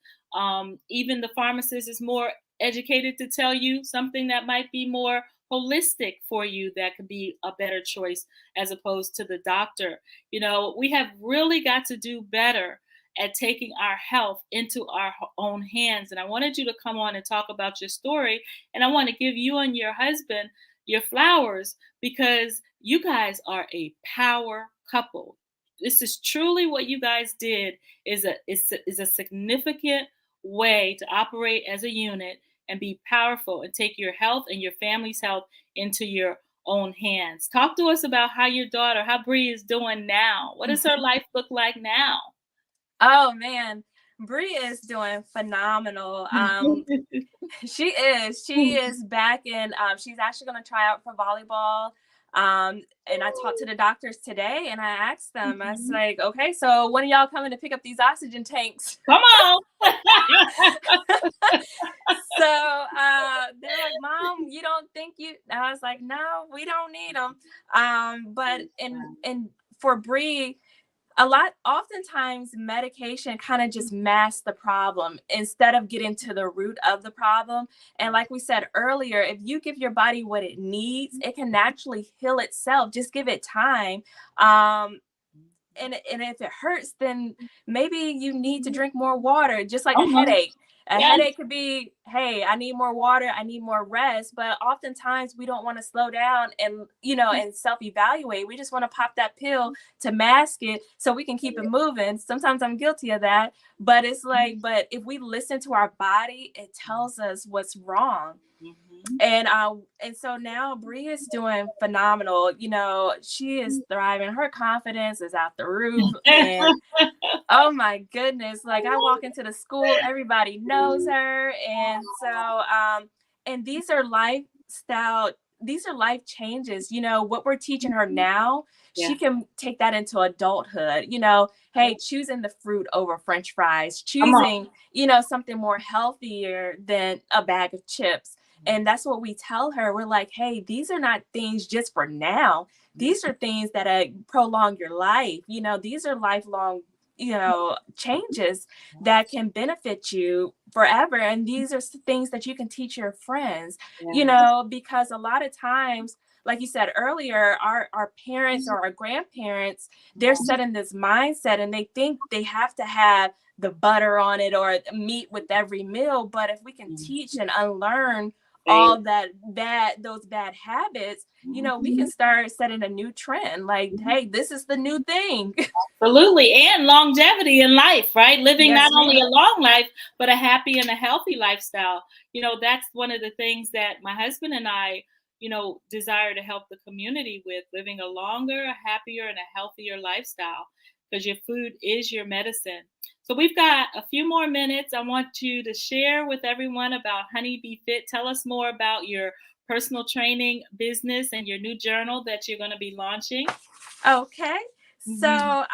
Even the pharmacist is more educated to tell you something that might be more holistic for you, that could be a better choice as opposed to the doctor. We have really got to do better at taking our health into our own hands. And I wanted you to come on and talk about your story. And I want to give you and your husband your flowers, because you guys are a power couple. This is truly what you guys did is a significant way to operate as a unit and be powerful and take your health and your family's health into your own hands. Talk to us about how your daughter, how Bree is doing now. What does her life look like now? Oh man, Bree is doing phenomenal. She is back in. She's actually going to try out for volleyball. And I talked to the doctors today, and I asked them. I was like, okay, so when are y'all coming to pick up these oxygen tanks? Come on. So they're like, Mom, you don't think you? I was like, no, we don't need them. But for Bree, oftentimes medication kind of just masks the problem instead of getting to the root of the problem. And like we said earlier, if you give your body what it needs, it can naturally heal itself. Just give it time. And if it hurts, then maybe you need to drink more water, just like a headache. A headache could be, hey, I need more water, I need more rest. But oftentimes we don't want to slow down and, and self-evaluate. We just want to pop that pill to mask it so we can keep it moving. Sometimes I'm guilty of that. But it's like, but if we listen to our body, it tells us what's wrong. And so now Bree is doing phenomenal. She is thriving. Her confidence is out the roof. And oh my goodness, like I walk into the school, everybody knows her. And so and these are life changes. What we're teaching her now, she can take that into adulthood. Hey, choosing the fruit over French fries, choosing, something more healthier than a bag of chips. And that's what we tell her. We're like, hey, these are not things just for now. These are things that prolong your life. These are lifelong, changes that can benefit you forever. And these are things that you can teach your friends, because a lot of times, like you said earlier, our parents or our grandparents, they're set in this mindset and they think they have to have the butter on it or meat with every meal. But if we can teach and unlearn all those bad habits, we can start setting a new trend. Like, hey, this is the new thing. Absolutely. And longevity in life, right? Living not only a long life, but a happy and a healthy lifestyle. That's one of the things that my husband and I, desire to help the community with, living a longer, a happier, and a healthier lifestyle, because your food is your medicine. So we've got a few more minutes. I want you to share with everyone about Honey Be Fit. Tell us more about your personal training business and your new journal that you're going to be launching. Okay. So,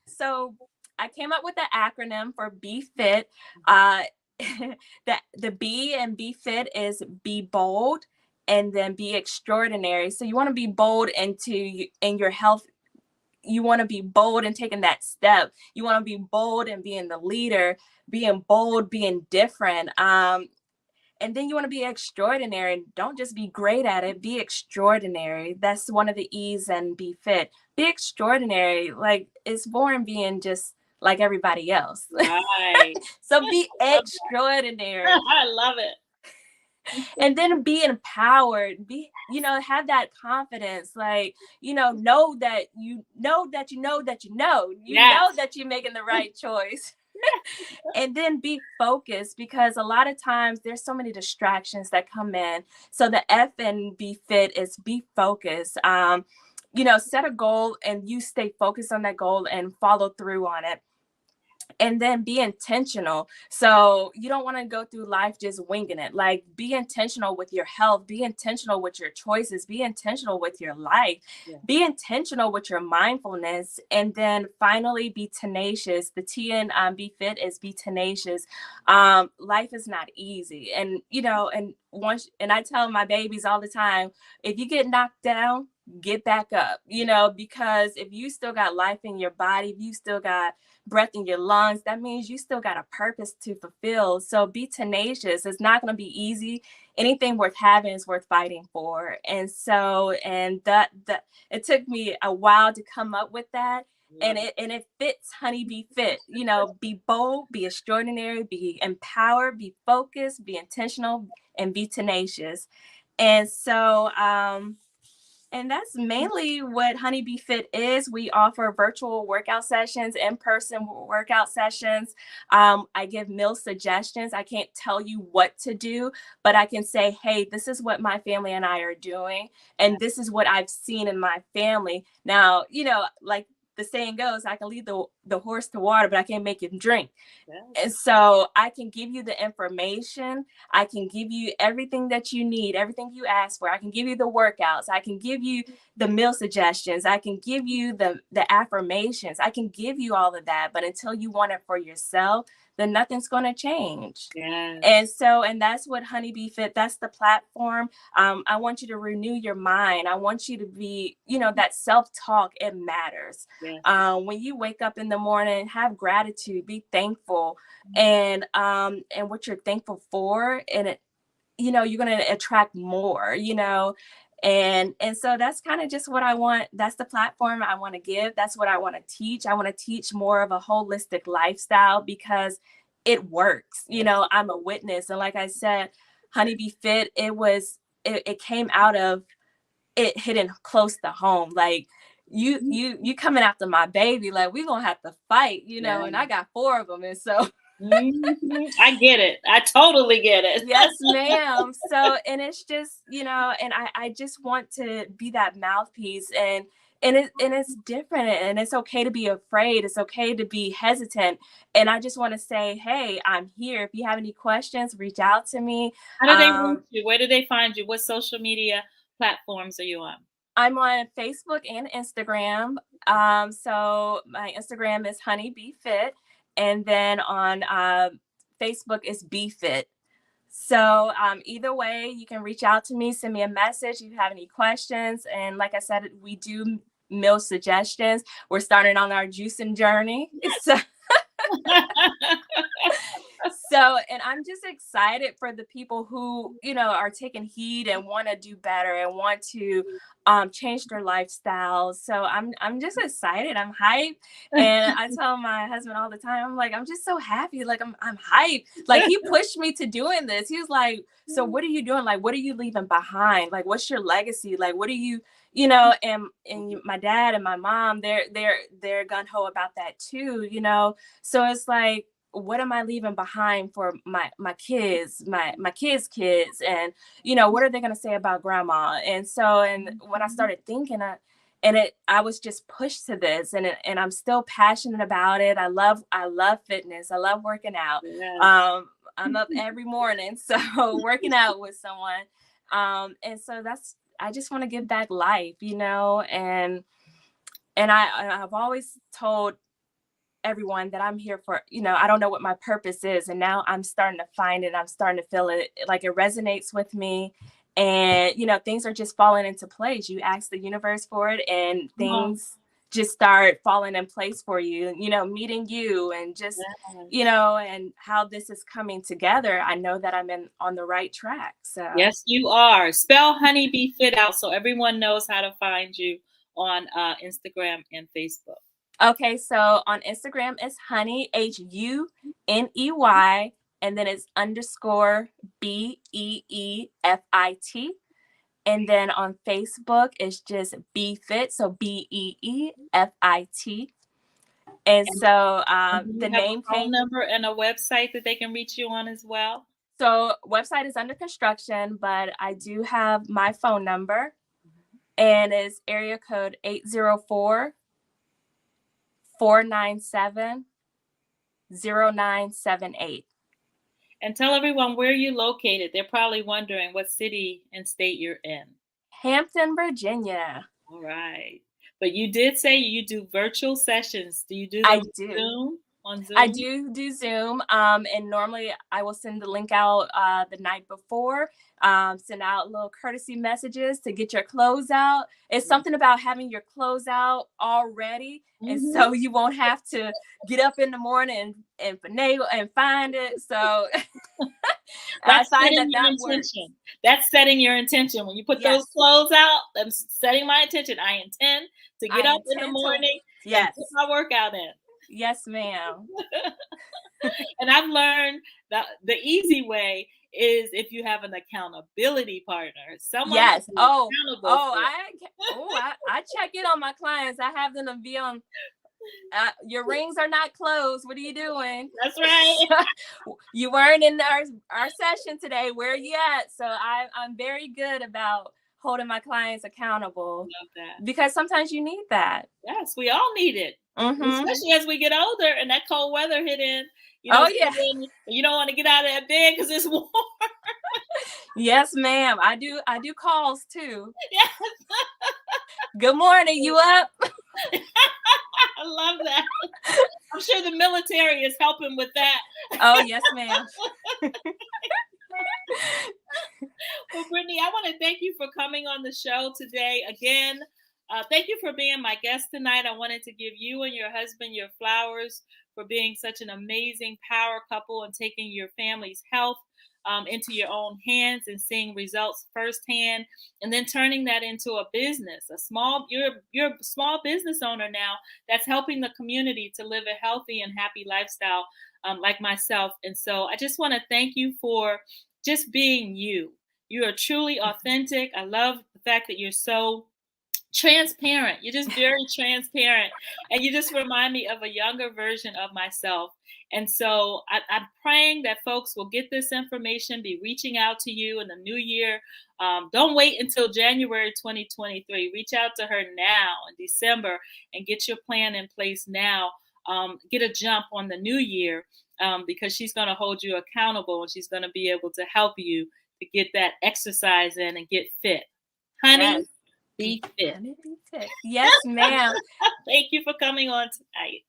so I came up with the acronym for Be Fit. The B in Be Fit is be bold and then be extraordinary. So you want to be bold in your health. You want to be bold in taking that step. You want to be bold in being the leader, being bold, being different. And then you want to be extraordinary. Don't just be great at it, be extraordinary. That's one of the E's in Be Fit. Be extraordinary. Like, it's boring being just like everybody else. Right. So be extraordinary. I love it. And then be empowered, have that confidence, like, know that you know that you're making the right choice. And then be focused, because a lot of times there's so many distractions that come in. So the F in Be Fit is be focused. Set a goal and you stay focused on that goal and follow through on it. And then be intentional. So you don't want to go through life just winging it. Like, be intentional with your health, be intentional with your choices, be intentional with your life, be intentional with your mindfulness. And then finally, be tenacious. The T in Be Fit is be tenacious. Life is not easy. And, and I tell my babies all the time, if you get knocked down, get back up, because if you still got life in your body, if you still got breath in your lungs, that means you still got a purpose to fulfill. So be tenacious. It's not going to be easy. Anything worth having is worth fighting for. And so, that it took me a while to come up with that. And it fits Honey Be Fit. Be bold, be extraordinary, be empowered, be focused, be intentional, and be tenacious. And so, and that's mainly what Honey Be Fit is. We offer virtual workout sessions, in-person workout sessions. I give meal suggestions. I can't tell you what to do, but I can say, hey, this is what my family and I are doing, and this is what I've seen in my family. Now, like the saying goes, I can lead the horse to water, but I can't make him drink. Yes. And so I can give you the information. I can give you everything that you need, everything you ask for. I can give you the workouts. I can give you the meal suggestions. I can give you the affirmations. I can give you all of that. But until you want it for yourself, then nothing's going to change. Yes. And that's what Honeybee Fit, that's the platform. I want you to renew your mind. I want you to be, that self-talk, it matters. Yes. When you wake up in the morning, have gratitude, be thankful, and what you're thankful for, and it, you're going to attract more, and so that's kind of just what I want. That's the platform I want to give. That's what I want to teach. I want to teach more of a holistic lifestyle because it works. I'm a witness. And like I said, Honeybee Fit, it came out of it hitting close to home. Like you coming after my baby, like we're going to have to fight, and I got 4 of them. And so I get it. I totally get it. Yes, ma'am. So, and it's just, and I just want to be that mouthpiece, and it's different, and it's okay to be afraid. It's okay to be hesitant. And I just want to say, hey, I'm here. If you have any questions, reach out to me. How do they reach you? Where do they find you? What social media platforms are you on? I'm on Facebook and Instagram. So my Instagram is Honeybee Fit. And then on Facebook is BeFit. So either way, you can reach out to me, send me a message if you have any questions. And like I said, we do meal suggestions. We're starting on our juicing journey. So, and I'm just excited for the people who, are taking heed and want to do better and want to change their lifestyles. So I'm just excited. I'm hyped. And I tell my husband all the time, I'm like, I'm just so happy. Like I'm hyped. Like he pushed me to doing this. He was like, so what are you doing? Like, what are you leaving behind? Like, what's your legacy? Like, what are you, and my dad and my mom, they're gung-ho about that too, So it's like, what am I leaving behind for my kids, my kids' kids? And, what are they going to say about grandma? And so, and when I started thinking, I was just pushed to this, and I'm still passionate about it. I love fitness. I love working out. Yes. I'm up every morning, so working out with someone. And so I just want to give back life, and I've always told everyone that I'm here for, I don't know what my purpose is. And now I'm starting to find it. I'm starting to feel it, like it resonates with me. And, things are just falling into place. You ask the universe for it, and things just start falling in place for you, meeting you, and just, and how this is coming together. I know that I'm on the right track. So yes, you are. Spell Honeybee Fit out so everyone knows how to find you on Instagram and Facebook. Okay, so on Instagram it's Honey, HUNEY, and then it's _BEEFIT. And then on Facebook it's just BeFit, so BEEFIT. And so the name, phone number, and a website that they can reach you on as well. So website is under construction, but I do have my phone number, and it's area code 804-497-0978. And tell everyone where you're located. They're probably wondering what city and state you're in. Hampton, Virginia. All right. But you did say you do virtual sessions. Do you do them on Zoom? I do Zoom. And normally I will send the link out the night before, send out little courtesy messages to get your clothes out. It's something about having your clothes out already. And so you won't have to get up in the morning and finagle and find it. So I find that works. That's setting your intention. When you put those clothes out, I'm setting my intention. I intend to get up in the morning and put my workout in. Yes, ma'am. And I've learned that the easy way is if you have an accountability partner. Someone I check in on my clients. I have them to be on. Your rings are not closed. What are you doing? That's right. You weren't in our session today. Where are you at? So I'm very good about holding my clients accountable. Love that. Because sometimes you need that. Yes, we all need it. Especially as we get older and that cold weather hit in. You don't want to get out of that bed because it's warm. Yes, ma'am. I do calls too. Yes. Good morning. You up? I love that. I'm sure the military is helping with that. Oh, yes, ma'am. Well, Brittany, I want to thank you for coming on the show today. Again, thank you for being my guest tonight. I wanted to give you and your husband your flowers for being such an amazing power couple and taking your family's health into your own hands and seeing results firsthand, and then turning that into a business. You're a small business owner now that's helping the community to live a healthy and happy lifestyle, like myself. And so I just want to thank you for just being you. You are truly authentic. I love the fact that you're so transparent. You're just very transparent, and you just remind me of a younger version of myself. And so I'm praying that folks will get this information, be reaching out to you in the new year. Don't wait until January 2023. Reach out to her now in December and get your plan in place now. Get a jump on the new year, because she's going to hold you accountable, and she's going to be able to help you to get that exercise in and get fit. Honey, yes. Be fit. Yes, ma'am. Thank you for coming on tonight.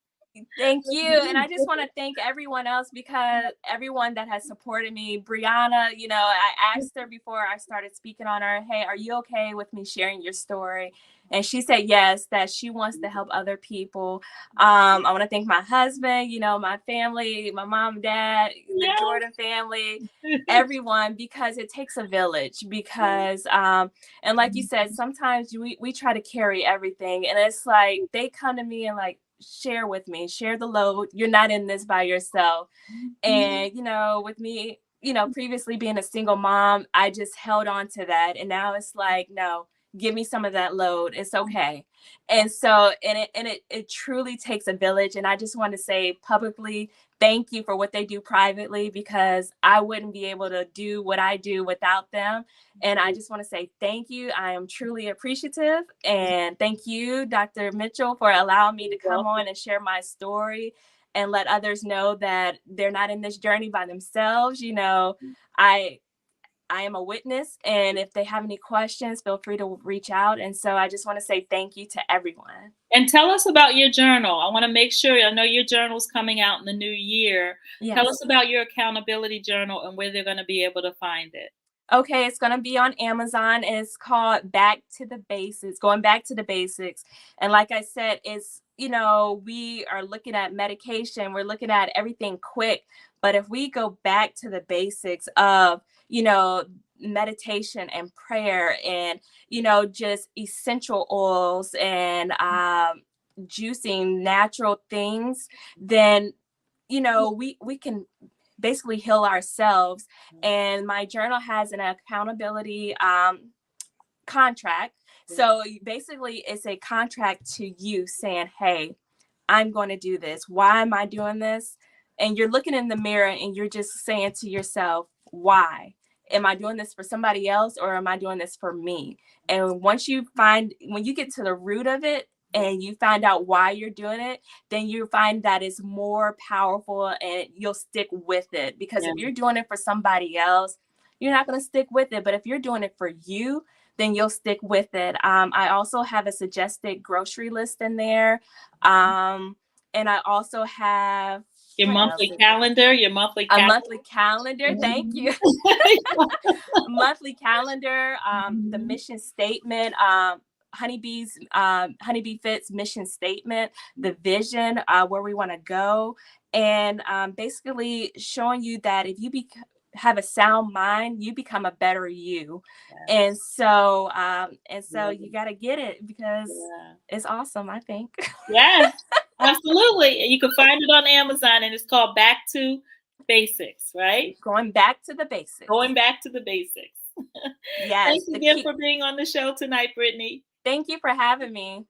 Thank you. And I just want to thank everyone else, because everyone that has supported me. Brianna, I asked her before I started speaking on her, hey, are you okay with me sharing your story? And she said yes, that she wants to help other people. I want to thank my husband, my family, my mom, dad, the Jordan family, everyone, because it takes a village. Because, and like you said, sometimes we try to carry everything. And it's like they come to me and like, share with me, share the load. You're not in this by yourself. And, with me, previously being a single mom, I just held on to that. And now it's like, no, give me some of that load. It's okay. And so, it truly takes a village. And I just want to say publicly, thank you for what they do privately, because I wouldn't be able to do what I do without them. And I just want to say thank you. I am truly appreciative. And thank you, Dr. Mitchell, for allowing me to come on and share my story and let others know that they're not in this journey by themselves. I am a witness, and if they have any questions, feel free to reach out. And so I just want to say thank you to everyone. And tell us about your journal. I want to make sure, I know your journal's coming out in the new year. Yes. Tell us about your accountability journal and where they're going to be able to find it. Okay, it's going to be on Amazon, and it's called Back to the Basics, Going Back to the Basics. And like I said, it's, we are looking at medication, we're looking at everything quick. But if we go back to the basics of, meditation and prayer and, just essential oils and juicing natural things, then, we can basically heal ourselves. And my journal has an accountability contract. So basically it's a contract to you saying, hey, I'm going to do this. Why am I doing this? And you're looking in the mirror and you're just saying to yourself, why? Am I doing this for somebody else, or am I doing this for me? And when you get to the root of it and you find out why you're doing it, then you find that it's more powerful and you'll stick with it. Because if you're doing it for somebody else, you're not going to stick with it. But if you're doing it for you, then you'll stick with it. I also have a suggested grocery list in there. And I also have a monthly calendar. A monthly calendar. Thank you. Monthly calendar. The mission statement. Honeybee Fit's mission statement. The vision. Where we want to go. And basically showing you that if you have a sound mind, you become a better you. Yes. And so you got to get it, because it's awesome, I think. Yes, absolutely. You can find it on Amazon, and it's called Back to Basics, right? Going back to the basics. Going back to the basics. Yes. Thanks again for being on the show tonight, Brittany. Thank you for having me.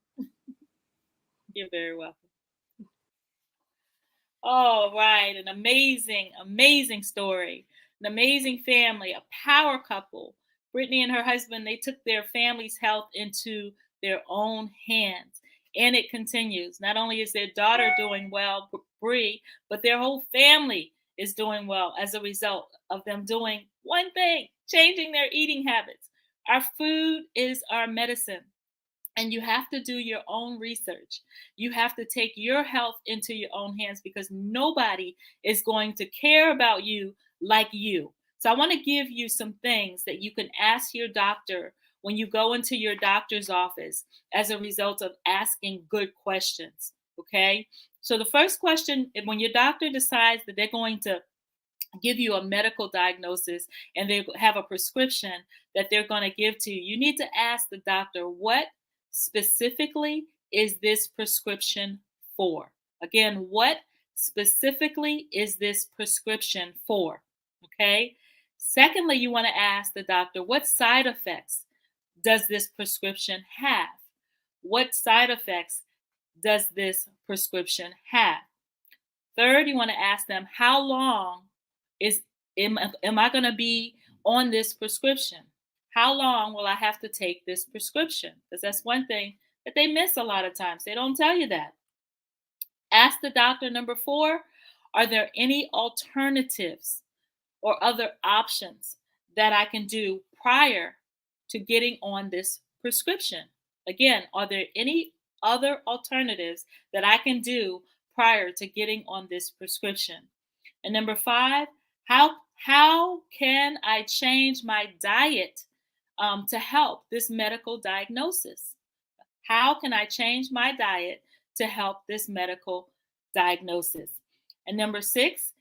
You're very welcome. All right. An amazing, amazing story. An amazing family, a power couple, Brittany and her husband, they took their family's health into their own hands. And it continues. Not only is their daughter doing well, Bree, but their whole family is doing well as a result of them doing one thing, changing their eating habits. Our food is our medicine. And you have to do your own research. You have to take your health into your own hands because nobody is going to care about you like you. So I want to give you some things that you can ask your doctor when you go into your doctor's office as a result of asking good questions. Okay. So the first question, when your doctor decides that they're going to give you a medical diagnosis and they have a prescription that they're going to give to you, you need to ask the doctor, what specifically is this prescription for? Again, what specifically is this prescription for? Okay. Secondly, you want to ask the doctor, what side effects does this prescription have? What side effects does this prescription have? Third, you want to ask them, how long am I going to be on this prescription? How long will I have to take this prescription? Because that's one thing that they miss a lot of times. They don't tell you that. Ask the doctor, number 4, are there any alternatives or other options that I can do prior to getting on this prescription? Again, are there any other alternatives that I can do prior to getting on this prescription? And number 5, how can I change my diet to help this medical diagnosis? How can I change my diet to help this medical diagnosis? And number 6,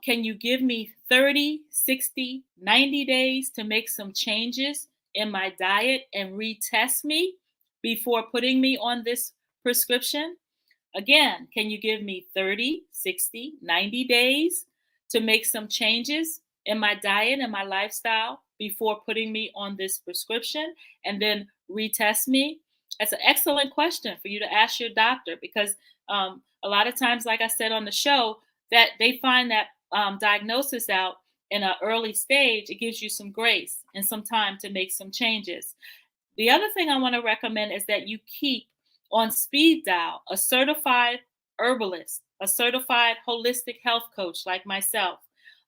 can you give me 30, 60, 90 days to make some changes in my diet and retest me before putting me on this prescription? Again, can you give me 30, 60, 90 days to make some changes in my diet and my lifestyle before putting me on this prescription and then retest me? That's an excellent question for you to ask your doctor because a lot of times, like I said on the show, that they find that diagnosis out in an early stage. It gives you some grace and some time to make some changes. The other thing I want to recommend is that you keep on speed dial a certified herbalist, a certified holistic health coach like myself,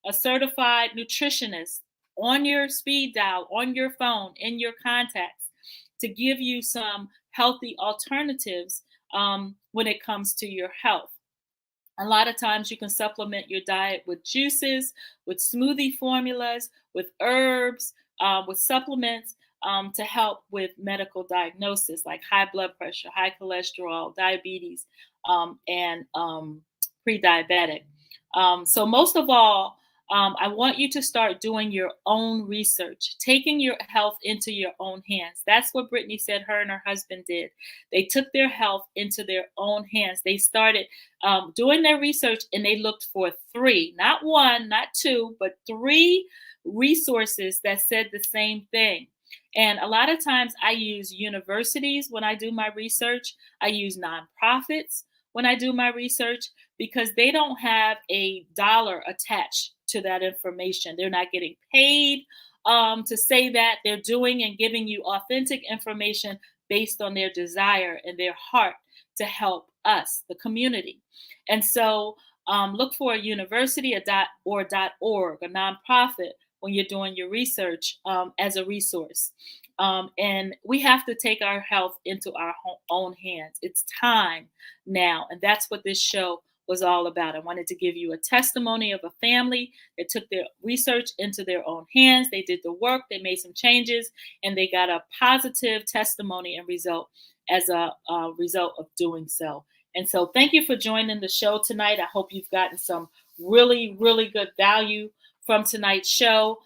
a certified nutritionist on your speed dial, on your phone, in your contacts, to give you some healthy alternatives when it comes to your health. A lot of times you can supplement your diet with juices, with smoothie formulas, with herbs, with supplements to help with medical diagnosis like high blood pressure, high cholesterol, diabetes, and pre-diabetic. So most of all, I want you to start doing your own research, taking your health into your own hands. That's what Brittany said her and her husband did. They took their health into their own hands. They started doing their research and they looked for 3, not 1, not 2, but 3 resources that said the same thing. And a lot of times I use universities when I do my research. I use nonprofits when I do my research because they don't have a dollar attached to that information. They're not getting paid to say that. They're doing and giving you authentic information based on their desire and their heart to help us, the community. And so look for a university, a .org, a nonprofit when you're doing your research as a resource. And we have to take our health into our own hands. It's time now. And that's what this show was all about. I wanted to give you a testimony of a family that took their research into their own hands. They did the work, they made some changes, and they got a positive testimony and result as a result of doing so. And so thank you for joining the show tonight. I hope you've gotten some really, really good value from tonight's show.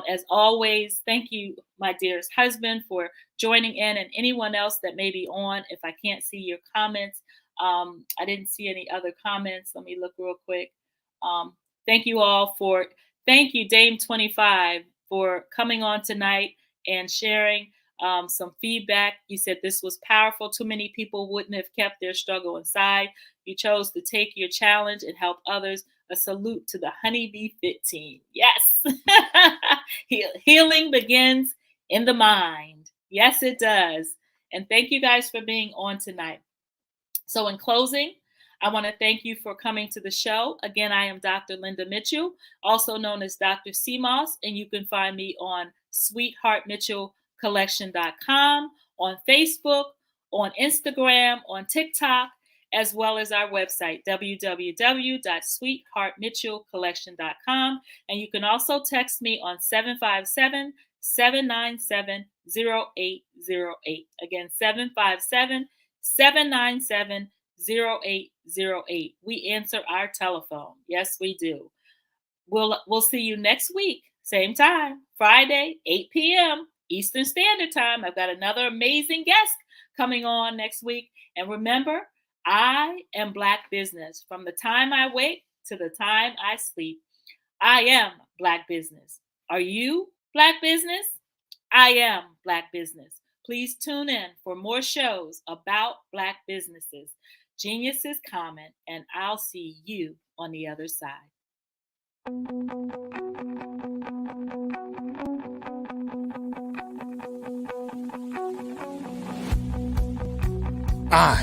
As always, thank you, my dearest husband, for joining in, and anyone else that may be on. If I can't see your comments, I didn't see any other comments. Let me look real quick. Thank you all thank you, Dame25, for coming on tonight and sharing some feedback. You said this was powerful. Too many people wouldn't have kept their struggle inside. You chose to take your challenge and help others. A salute to the Honeybee Fit team. Yes. Healing begins in the mind. Yes, it does. And thank you guys for being on tonight. So in closing, I want to thank you for coming to the show. Again, I am Dr. Linda Mitchell, also known as Dr. CMOS, and you can find me on sweetheartmitchellcollection.com, on Facebook, on Instagram, on TikTok, as well as our website, www.sweetheartmitchellcollection.com. And you can also text me on 757-797-0808. Again, 757-797-0808. We answer our telephone. Yes, we do. We'll see you next week, same time, Friday, 8 p.m. Eastern Standard Time. I've got another amazing guest coming on next week. And remember, I am Black business. From the time I wake to the time I sleep, I am Black business. Are you Black business? I am Black business. Please tune in for more shows about Black businesses. Geniuses comment, and I'll see you on the other side. I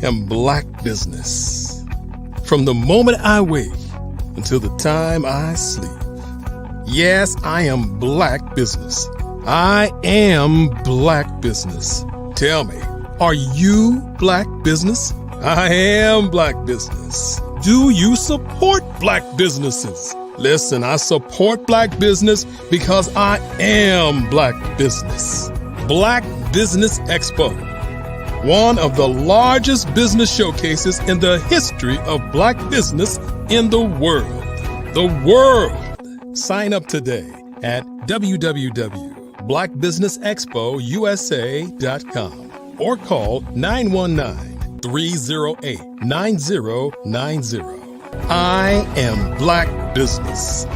am Black business. From the moment I wake until the time I sleep. Yes, I am Black business. I am Black business. Tell me, are you Black business? I am Black business. Do you support Black businesses? Listen, I support Black business because I am Black business. Black Business Expo, one of the largest business showcases in the history of Black business in the world. The world. Sign up today at www.blackbusinessexpousa.com or call 919-308-9090. I am Black business.